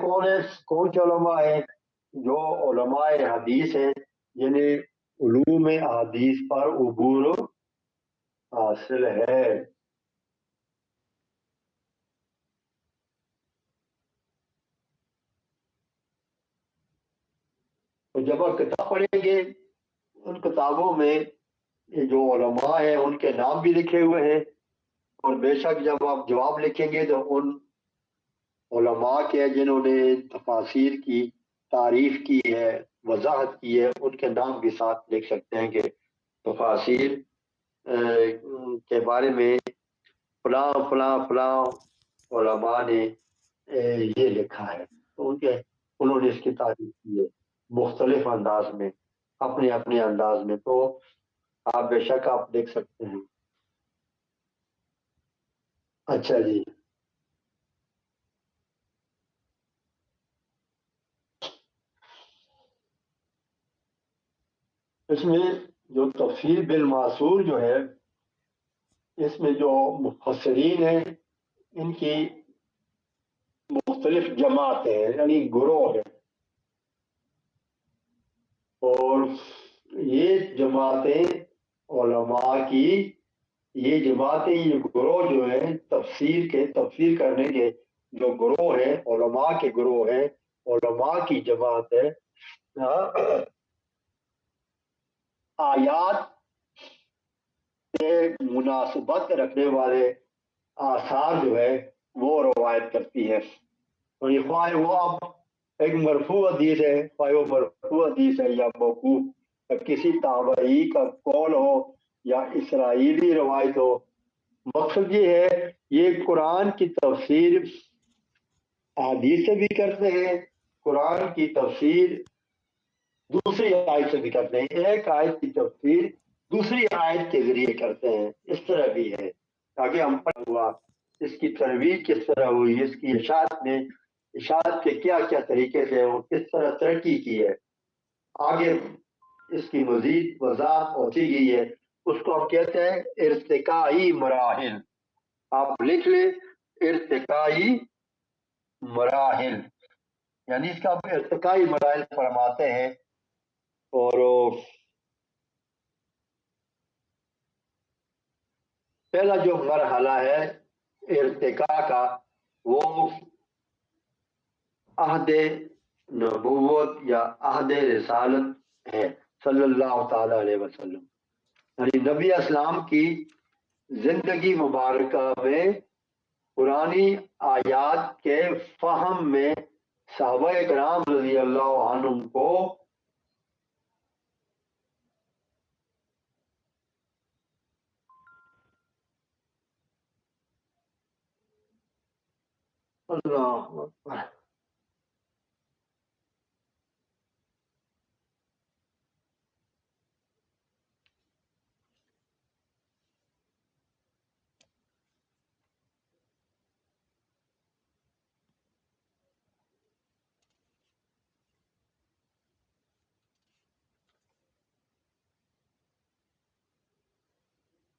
کون ہے؟ کون سے علماء ہیں؟ جو علماء حدیث ہیں، یعنی علوم حدیث پر عبور حاصل ہے۔ تو جب آپ کتاب پڑھیں گے، ان کتابوں میں یہ جو علماء ہیں ان کے نام بھی لکھے ہوئے ہیں، اور بے شک جب آپ جواب لکھیں گے تو ان علماء کے جنہوں نے تفاسیر کی تعریف کی ہے، وضاحت کی ہے، ان کے نام بھی ساتھ لکھ سکتے ہیں کہ تفاسیر کے بارے میں فلاں فلاں فلاں علماء نے یہ لکھا ہے، تو انہوں نے اس کی تعریف کی ہے مختلف انداز میں، اپنے اپنے انداز میں، تو آپ بے شک آپ دیکھ سکتے ہیں۔ اچھا جی، اس میں جو تفسیر بالمعصور جو ہے، اس میں جو مفسرین ہیں ان کی مختلف جماعتیں ہیں، یعنی گروہ ہیں، اور یہ جماعتیں علماء کی، یہ جماعتیں، یہ گروہ جو ہیں تفسیر کرنے کے جو گروہ ہیں، علماء کے گروہ ہیں، علماء کی جماعت ہے، آیات سے مناسبت رکھنے والے آثار جو ہے وہ روایت کرتی ہے، اور یہ خواہ وہ اب ایک مرفوع حدیث ہے، خواہ وہ مرفوع حدیث ہے یا موقوف، یا کسی تابعی کا قول ہو یا اسرائیلی روایت ہو، مقصد یہ ہے یہ قرآن کی تفسیر حدیث سے بھی کرتے ہیں، قرآن کی تفسیر دوسری آیت سے بھی کرتے ہیں، ایک آیت کی تفسیر دوسری آیت کے ذریعے کرتے ہیں، اس طرح بھی ہے تاکہ ہم پر ہوا اس کی ترویج کس طرح ہوئی، اس کی اشاعت کے کیا کیا طریقے سے وہ کس طرح ترقی کی ہے، آگے اس کی مزید وضاحت ہوتی گئی ہے، اس کو ہم کہتے ہیں ارتقائی مراحل۔ آپ لکھ لیں ارتقائی مراحل، یعنی اس کا ارتقائی مراحل فرماتے ہیں، اور پہلا جو مرحلہ ہے ارتقاء کا وہ عہد نبوت یا عہد رسالت ہے صلی اللہ تعالی علیہ وسلم، یعنی نبی اسلام کی زندگی مبارکہ میں قرآنی آیات کے فہم میں صحابہ کرام رضی اللہ عنہم کو اللہ اکبر۔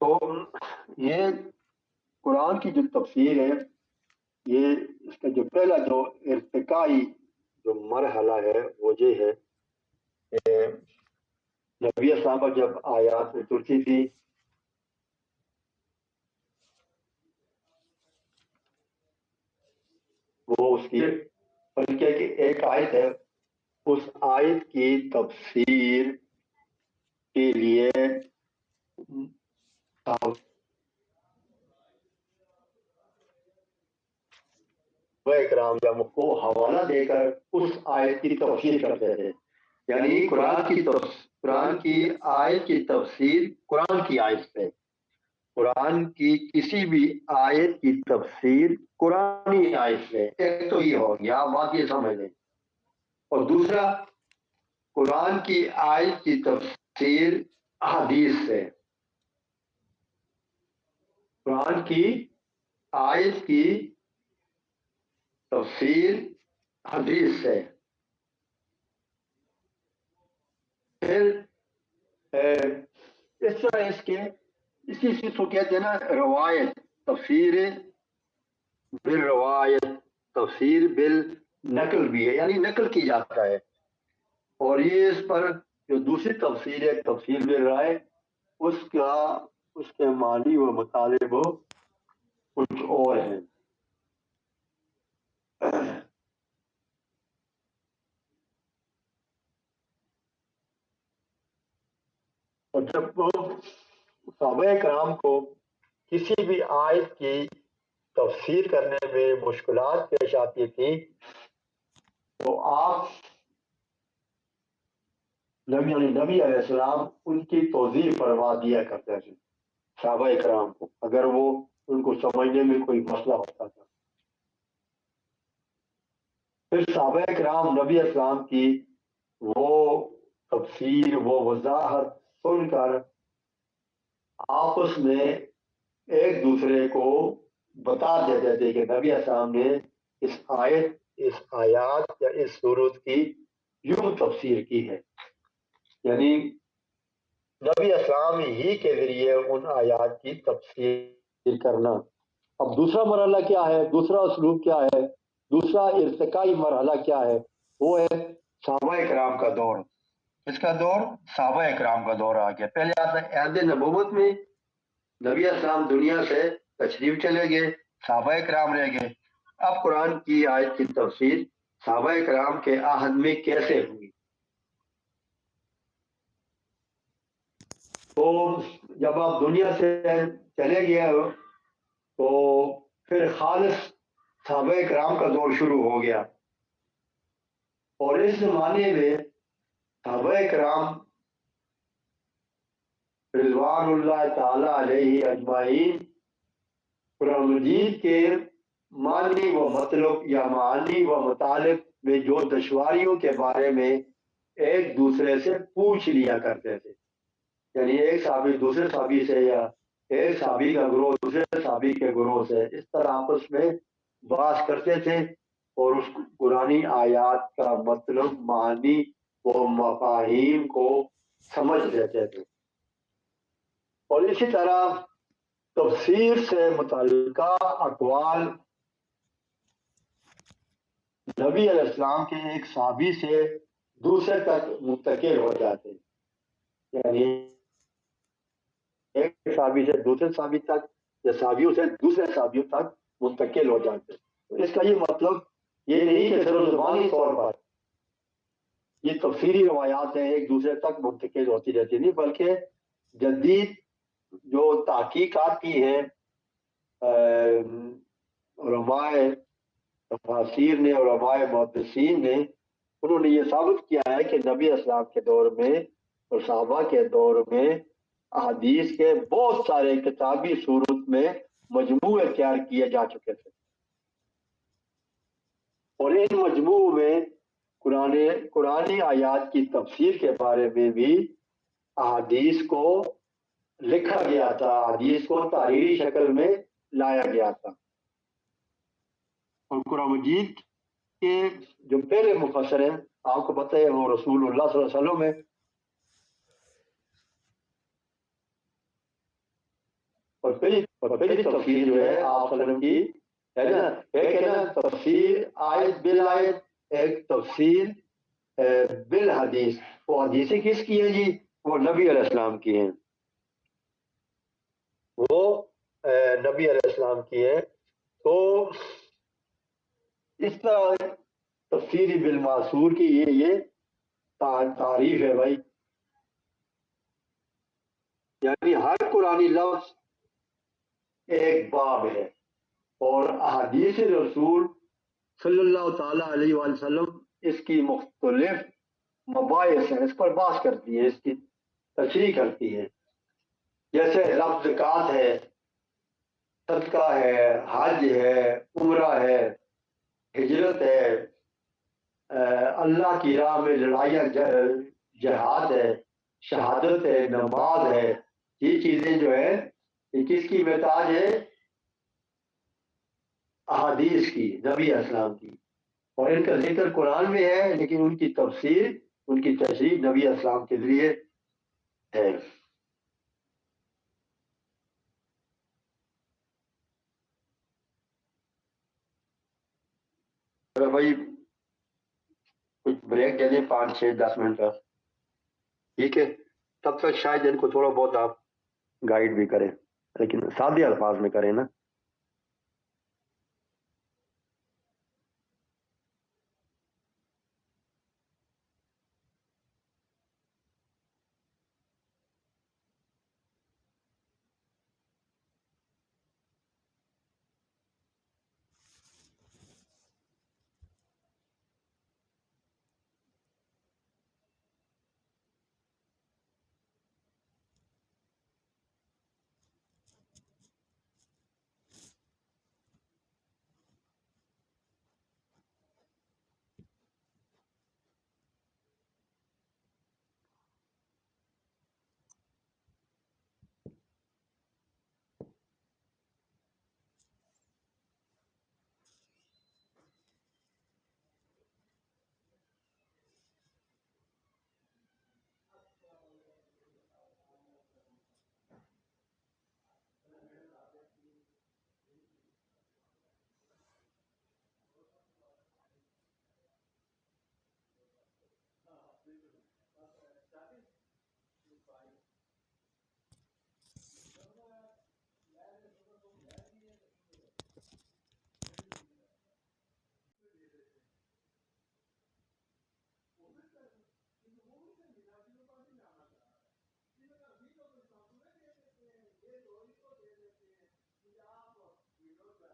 تو یہ قرآن کی جو تفسیر ہے، یہ اس کا جو پہلا جو ارتقائی جو مرحلہ ہے وہ یہ ہے کہ نبی صاحبہ جب آیات میں ترسی تھی، وہ اس کی بلکہ کہ ایک آیت ہے، اس آیت کی تفسیر کے لیے اکرام جب کو حوالہ دے کر اس آیت کی تفسیر کرتے تھے، یعنی قرآن کی آیت کی تفسیر قرآن کی آیت سے، قرآن کی کسی بھی آیت کی تفسیر قرآنی آیت سے، ایک تو یہ ہو گیا، بات یہ سمجھ لیں، اور دوسرا قرآن کی آیت کی تفسیر حدیث سے، قرآن کی آیت کی تفسیر حدیث سے، پھر اس طرح اس کے اسی چیز کو کہتے ہیں نا روایت، تفسیر بالروایت، تفسیر نقل بھی ہے، یعنی نقل کی جاتا ہے، اور یہ اس پر جو دوسری تفسیر ہے تفسیر بالرائے، اس کے معنی و مطالب کچھ اور ہیں۔ اور جب وہ صحابہ کرام کو کسی بھی آیت کی تفسیر کرنے میں مشکلات پیش آتی تھی تو آپ نبی علیہ السلام ان کی توضیح فرما دیا کرتے تھے صحابہ کرام کو، اگر وہ ان کو سمجھنے میں کوئی مسئلہ ہوتا تھا۔ پھر صحابہ کرام نبی اسلام کی وہ تفسیر، وہ وضاحت سن کر آپس میں ایک دوسرے کو بتا دیتے تھے کہ نبی اسلام نے اس آیات یا اس سورت کی یوں تفسیر کی ہے، یعنی نبی اسلام ہی کے ذریعے ان آیات کی تفسیر کرنا۔ اب دوسرا مرحلہ کیا ہے، دوسرا اسلوب کیا ہے، دوسرا ارتقائی مرحلہ کیا ہے، وہ ہے صحابہ کرام کا دور۔ اس کا دور صحابہ کرام کا دور آ گیا۔ پہلے آتا ہے عہد نبوت میں، نبی اسلام دنیا سے تشریف چلے گئے، صحابہ کرام رہ گئے۔ اب قرآن کی آیت کی تفسیر صحابہ کرام کے عہد میں کیسے ہوئی؟ تو جب آپ دنیا سے چلے گئے ہو تو پھر خالص صحابہ کرام کا دور شروع ہو گیا، اور اس زمانے میں صحابہ کرام رضوان اللہ تعالی علیہ اجمعین قرآن مجید کے معنی و مطلب یا معانی و مطالب میں جو دشواریوں کے بارے میں ایک دوسرے سے پوچھ لیا کرتے تھے، یعنی ایک صحابی دوسرے صحابی سے یا ایک صحابی کا گروہ دوسرے صحابی کے گروہ سے اس طرح آپس میں بحث کرتے تھے اور اس قرآنی آیات کا مطلب معانی و مفاہیم کو سمجھ لیتے تھے۔ اور اسی طرح تفسیر سے متعلقہ اقوال نبی علیہ السلام کے ایک صحابی سے دوسرے تک منتقل ہو جاتے، یعنی ایک صحابی سے دوسرے صحابی تک یا صحابیوں سے دوسرے صحابیوں تک منتقل ہو جاتے۔ اس کا یہ مطلب یہ نہیں کہ صرف زبانی طور پر یہ تفسیری روایات ہیں ایک دوسرے تک منتقل ہوتی رہتی، نہیں، بلکہ جدید جو تحقیقات کی ہیں علماء تفاسیر نے، علماء محدثین نے، انہوں نے یہ ثابت کیا ہے کہ نبی اسلام کے دور میں اور صحابہ کے دور میں احادیث کے بہت سارے کتابی صورت میں مجموعے تیار کیے جا چکے تھے، اور ان مجموعوں میں قرآنی آیات کی تفسیر کے بارے میں بھی احادیث کو لکھا گیا تھا، احادیث کو تحریری شکل میں لایا گیا تھا۔ اور قرآن مجید کے جو پہلے مفسر ہیں آپ کو پتہ ہے وہ رسول اللہ صلی اللہ علیہ وسلم ہے، اور پہلی تفسیر جو ہے آپ صلی اللہ علیہ وسلم کی ہے نا، ایک ہے نا تفسیر آیت بالآیت، ایک تفسیر بالحدیث۔ وہ حدیثیں کس کی ہیں جی؟ وہ نبی علیہ السلام کی ہیں، وہ نبی علیہ السلام کی ہے۔ تو اس طرح تفسیری بالمعصور کی یہ تعریف ہے بھائی، یعنی ہر قرآنی لفظ ایک باب ہے، اور احادیث رسول صلی اللہ تعالی علیہ وآلہ وسلم اس کی مختلف مباحث ہیں، اس پر بحث کرتی ہے، اس کی تشریح کرتی ہے، جیسے لفظ زکوٰۃ ہے، صدقہ ہے، حج ہے، عمرہ ہے، ہجرت ہے، اللہ کی راہ میں لڑائیاں جہاد ہے، شہادت ہے، نماز ہے، یہ چیزیں جو ہے یہ کس کی محتاج ہے؟ احادیث کی، نبی اسلام کی، اور ان کا ذکر قرآن میں ہے لیکن ان کی تفسیر، ان کی تشریح نبی اسلام کے ذریعے ہے۔ بھائی بریک دے دیں 5 6 10 منٹ کا، ٹھیک ہے؟ تب تک شاید ان کو تھوڑا بہت آپ گائیڈ بھی کریں، لیکن سادے الفاظ میں کریں نا۔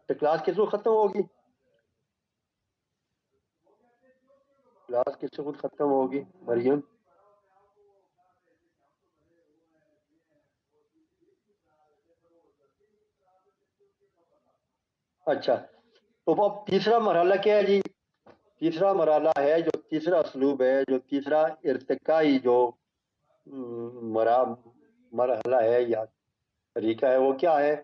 تو کلاس کس وقت ختم ہوگی؟ کلاس کس وقت ختم ہوگی مریم؟ اچھا، تو اب تیسرا مرحلہ کیا ہے جی؟ تیسرا مرحلہ ہے، جو تیسرا اسلوب ہے، جو تیسرا ارتقائی جو مرحلہ ہے یا طریقہ ہے، وہ کیا ہے؟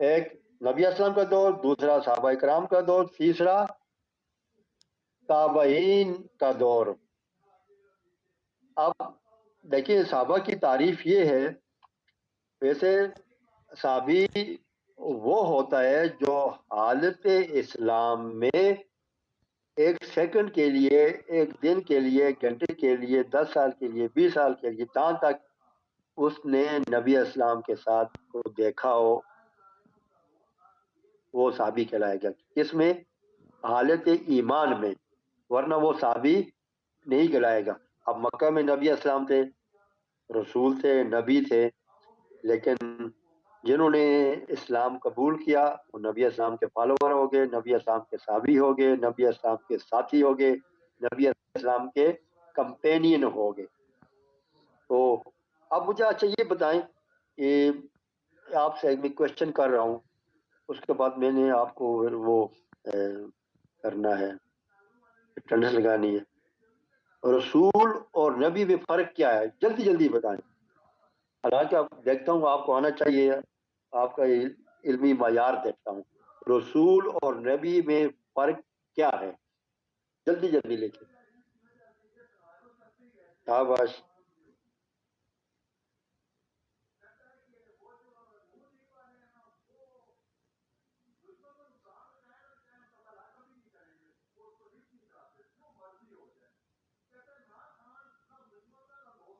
ایک نبی اسلام کا دور، دوسرا صحابہ کرام کا دور، تیسرا تابعین کا دور۔ اب دیکھیں صحابہ کی تعریف یہ ہے، ویسے صحابی وہ ہوتا ہے جو حالت اسلام میں 1 سیکنڈ کے لیے، 1 دن کے لیے، 1 گھنٹے کے لیے، 10 سال کے لیے، 20 سال کے لیے، جہاں تک اس نے نبی اسلام کے ساتھ کو دیکھا ہو، وہ صحابی کہلائے گا۔ کس میں؟ حالت ایمان میں، ورنہ وہ صحابی نہیں کہلائے گا۔ اب مکہ میں نبی اسلام تھے، رسول تھے، نبی تھے، لیکن جنہوں نے اسلام قبول کیا وہ نبی اسلام کے فالوور ہو گئے، نبی اسلام کے صحابی ہو گئے، نبی اسلام کے ساتھی ہو گئے، نبی اسلام کے کمپینین ہو گئے۔ تو اب مجھے اچھا یہ بتائیں کہ آپ سے میں کوشچن کر رہا ہوں، اس کے بعد میں نے آپ کو وہ کرنا ہے، اٹینڈنس لگانی ہے۔ رسول اور نبی میں فرق کیا ہے؟ جلدی جلدی بتائیں۔ حالانکہ اب دیکھتا ہوں آپ کو آنا چاہیے، آپ کا علمی معیار دیکھتا ہوں۔ رسول اور نبی میں فرق کیا ہے؟ جلدی جلدی لکھیں۔ شاباش۔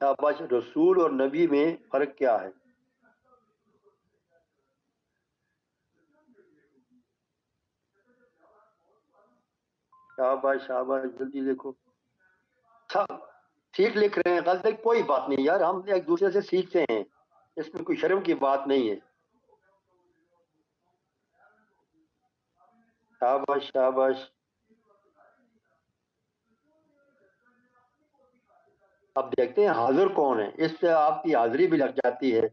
شاباش۔ رسول اور نبی میں فرق کیا ہے؟ شاباش شاباش، جلدی لکھو۔ سب ٹھیک لکھ رہے ہیں، غلطی کوئی بات نہیں یار، ہم ایک دوسرے سے سیکھتے ہیں، اس میں کوئی شرم کی بات نہیں ہے۔ شاباش شاباش۔ اب دیکھتے ہیں حاضر کون ہے، اس سے آپ کی حاضری بھی لگ جاتی ہے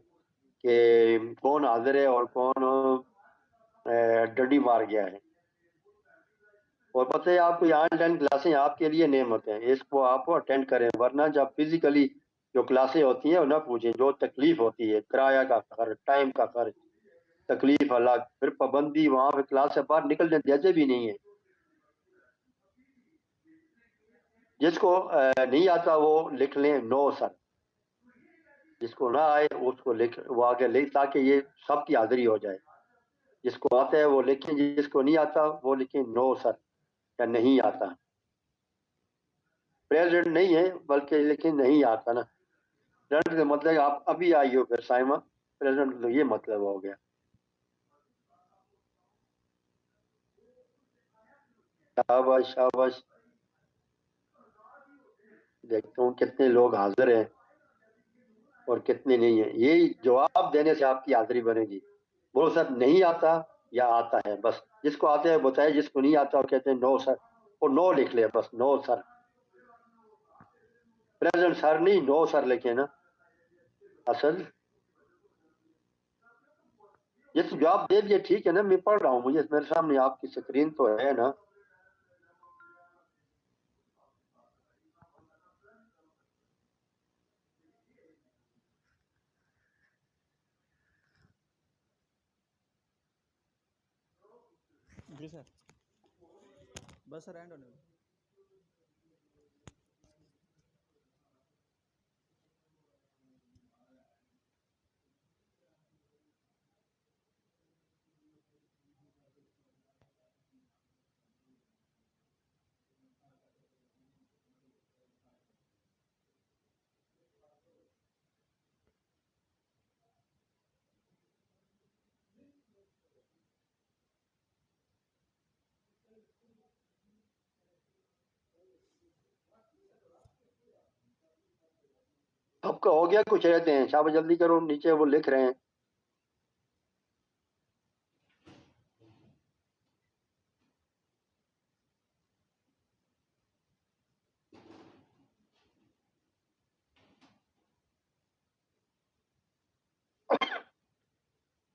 کہ کون حاضر ہے اور کون ڈنڈی مار گیا ہے۔ اور پتہ ہے آپ کو یہاں 10 کلاسیں آپ کے لیے نعمت ہیں، اس کو آپ کو اٹینڈ کریں، ورنہ جب فزیکلی جو کلاسیں ہوتی ہیں نہ پوچھیں، جو تکلیف ہوتی ہے، کرایہ کا خرچ، ٹائم کا خرچ، تکلیف الگ، پھر پابندی، وہاں پہ کلاس سے باہر نکلنے دیتے بھی نہیں ہے۔ جس کو نہیں آتا وہ لکھ لیں نو سر، جس کو نہ آئے اس کو لکھ، وہ آگے لکھ، تاکہ یہ سب کی حاضری ہو جائے۔ جس کو آتا ہے وہ لکھیں، جس کو نہیں آتا وہ لکھیں نو سر یا نہیں آتا۔ پریزنٹ نہیں ہے بلکہ لیکن نہیں آتا نا. پریزنٹ کا مطلب آپ ابھی آئی ہو پھر سائمہ, پریزنٹ تو یہ مطلب ہو گیا. شاباش شاباش. دیکھتا ہوں کتنے لوگ حاضر ہیں اور کتنے نہیں ہیں. یہی جواب دینے سے آپ کی حاضری بنے گی. بولو سر نہیں آتا یا آتا ہے, بس جس کو آتا ہے بتائے, جس کو نہیں آتا وہ کہتے ہیں نو سر, اور نو لکھ لے بس, نو سر. پریزنٹ سر نہیں, نو سر لکھے نا. اصل یہ تو جواب دے دیے, ٹھیک ہے نا, میں پڑھ رہا ہوں, مجھے میرے سامنے آپ کی سکرین تو ہے نا. جی سر, بس سر اینڈ ہونے. آپ کا ہو گیا, کچھ رہتے ہیں, شاباش جلدی کرو, نیچے وہ لکھ رہے ہیں.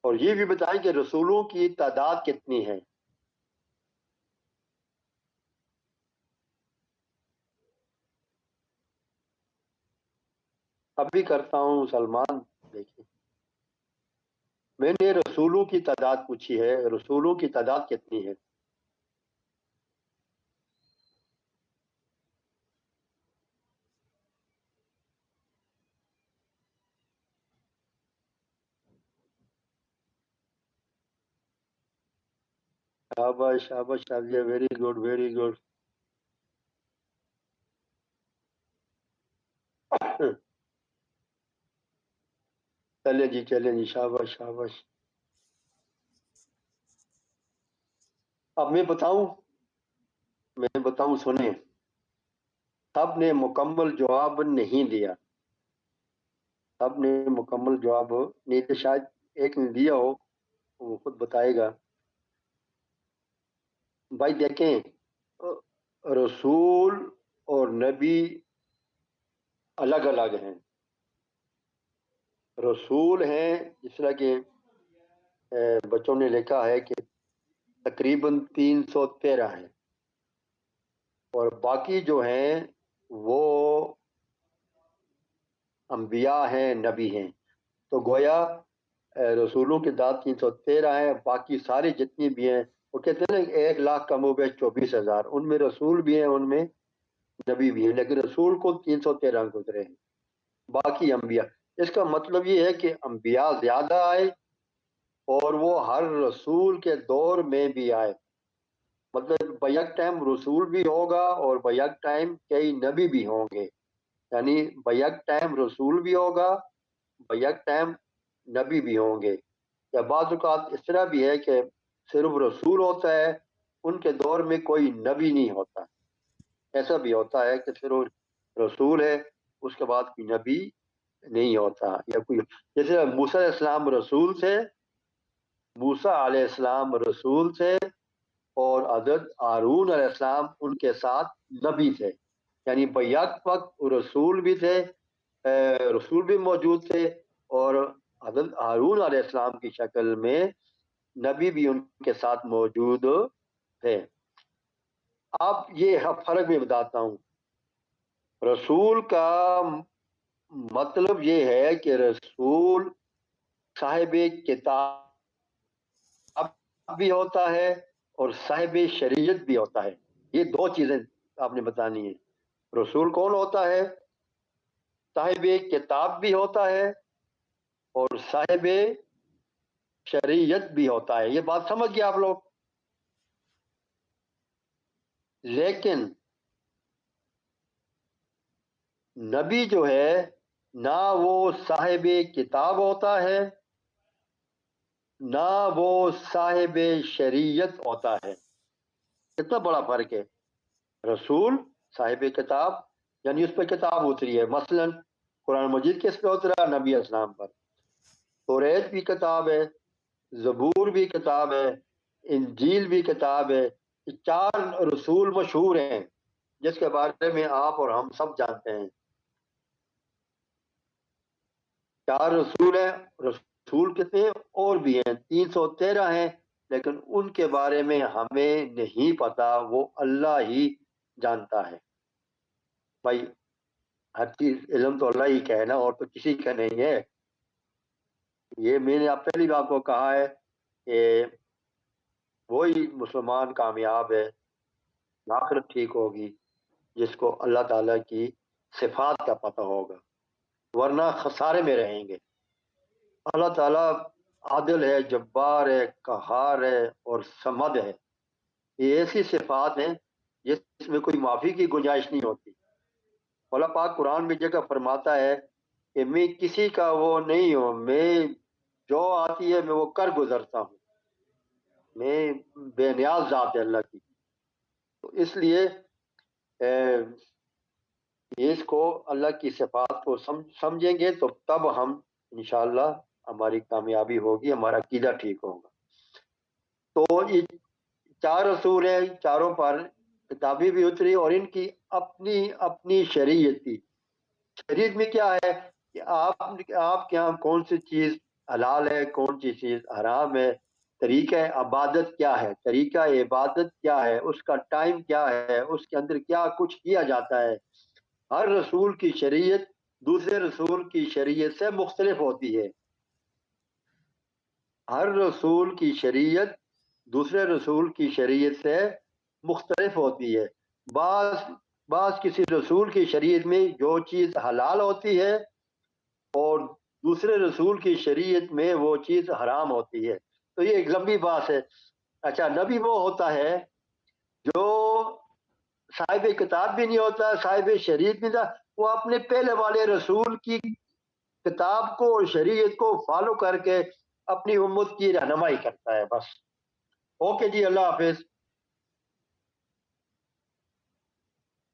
اور یہ بھی بتائیں کہ رسولوں کی تعداد کتنی ہے. ابھی کرتا ہوں سلمان. دیکھیں, میں نے رسولوں کی تعداد پوچھی ہے, رسولوں کی تعداد کتنی ہے. شاباش شاباش شاباش, ویری گڈ ویری گڈ. چلے جی چلے جی, شاباش شاباش. اب میں بتاؤں سنیں. سب نے مکمل جواب نہیں دیا, سب نے مکمل جواب نہیں دیا, شاید ایک نے دیا ہو, وہ خود بتائے گا. بھائی دیکھیں, رسول اور نبی الگ الگ ہیں. رسول ہیں جس طرح کہ بچوں نے لکھا ہے کہ تقریباً 313 ہیں, اور باقی جو ہیں وہ انبیاء ہیں, نبی ہیں. تو گویا رسولوں کی تعداد 313 ہیں, باقی سارے جتنی بھی ہیں وہ کہتے ہیں نا 1,00,000 کم و بیش 24,000, ان میں رسول بھی ہیں, ان میں نبی بھی ہیں, لیکن رسول کو 313 گزرے ہیں, باقی انبیاء. اس کا مطلب یہ ہے کہ انبیاء زیادہ آئے اور وہ ہر رسول کے دور میں بھی آئے. مطلب بیک ٹائم رسول بھی ہوگا اور بیک ٹائم کئی نبی بھی ہوں گے. یعنی بیک ٹائم رسول بھی ہوگا, بیک ٹائم نبی بھی ہوں گے. یا بعض اوقات اس طرح بھی ہے کہ صرف رسول ہوتا ہے, ان کے دور میں کوئی نبی نہیں ہوتا. ایسا بھی ہوتا ہے کہ صرف رسول ہے, اس کے بعد کوئی نبی نہیں ہوتا. یا کوئی جیسے موسیٰ علیہ السلام رسول تھے, موسیٰ علیہ السلام رسول تھے, اور حضرت ہارون علیہ السلام ان کے ساتھ نبی تھے. یعنی بیک وقت رسول بھی تھے, رسول بھی موجود تھے, اور حضرت ہارون علیہ السلام کی شکل میں نبی بھی ان کے ساتھ موجود تھے. اب یہ فرق بھی بتاتا ہوں. رسول کا مطلب یہ ہے کہ رسول صاحب کتاب بھی ہوتا ہے اور صاحب شریعت بھی ہوتا ہے. یہ دو چیزیں آپ نے بتانی ہیں. رسول کون ہوتا ہے؟ صاحب کتاب بھی ہوتا ہے اور صاحب شریعت بھی ہوتا ہے. یہ بات سمجھ گئے آپ لوگ؟ لیکن نبی جو ہے نہ وہ صاحب کتاب ہوتا ہے نہ وہ صاحب شریعت ہوتا ہے. کتنا بڑا فرق ہے. رسول صاحب کتاب یعنی اس پہ کتاب اتری ہے. مثلا قرآن مجید کس پہ اترا؟ نبی اسلام پر. توریت بھی کتاب ہے، زبور بھی کتاب ہے، انجیل بھی کتاب ہے. یہ 4 رسول مشہور ہیں جس کے بارے میں آپ اور ہم سب جانتے ہیں. 4 رسول ہیں. رسول کتنے اور بھی ہیں، 313 ہیں، لیکن ان کے بارے میں ہمیں نہیں پتا، وہ اللہ ہی جانتا ہے. بھائی ہر چیز علم تو اللہ ہی کا ہے نا، اور تو کسی کا نہیں ہے. یہ میں نے پہلی بار کو کہا ہے کہ وہی مسلمان کامیاب ہے، آخرت ٹھیک ہوگی جس کو اللہ تعالیٰ کی صفات کا پتہ ہوگا، ورنہ خسارے میں رہیں گے. اللہ تعالیٰ عادل ہے، جبار ہے، قہار ہے اور سمد ہے. یہ ایسی صفات ہیں جس میں کوئی معافی کی گنجائش نہیں ہوتی. اللہ پاک قرآن میں جگہ فرماتا ہے کہ میں کسی کا وہ نہیں ہوں، میں جو آتی ہے میں وہ کر گزرتا ہوں، میں بے نیاز ذات ہے اللہ کی. تو اس لیے اس کو اللہ کی صفات کو سمجھیں گے تو تب ہم انشاءاللہ ہماری کامیابی ہوگی، ہمارا عقیدہ ٹھیک ہوگا. تو یہ 4 رسول ہیں، چاروں پر کتابیں بھی اتری اور ان کی اپنی اپنی شریعت تھی. شریعت میں کیا ہے کہ آپ کے ہاں کون سی چیز حلال ہے، کون سی چیز حرام ہے، طریقہ عبادت کیا ہے، طریقہ عبادت کیا ہے، اس کا ٹائم کیا ہے، اس کے اندر کیا کچھ کیا جاتا ہے. ہر رسول کی شریعت دوسرے رسول کی شریعت سے مختلف ہوتی ہے. ہر رسول کی شریعت دوسرے رسول کی شریعت سے مختلف ہوتی ہے. بعض کسی رسول کی شریعت میں جو چیز حلال ہوتی ہے اور دوسرے رسول کی شریعت میں وہ چیز حرام ہوتی ہے. تو یہ ایک لمبی بات ہے. اچھا، نبی وہ ہوتا ہے جو صاحب کتاب بھی نہیں ہوتا، صاحب شریعت بھی نہیں ہوتا، وہ اپنے پہلے والے رسول کی کتاب کو اور شریعت کو فالو کر کے اپنی امت کی رہنمائی کرتا ہے. بس اوکے جی، اللہ حافظ.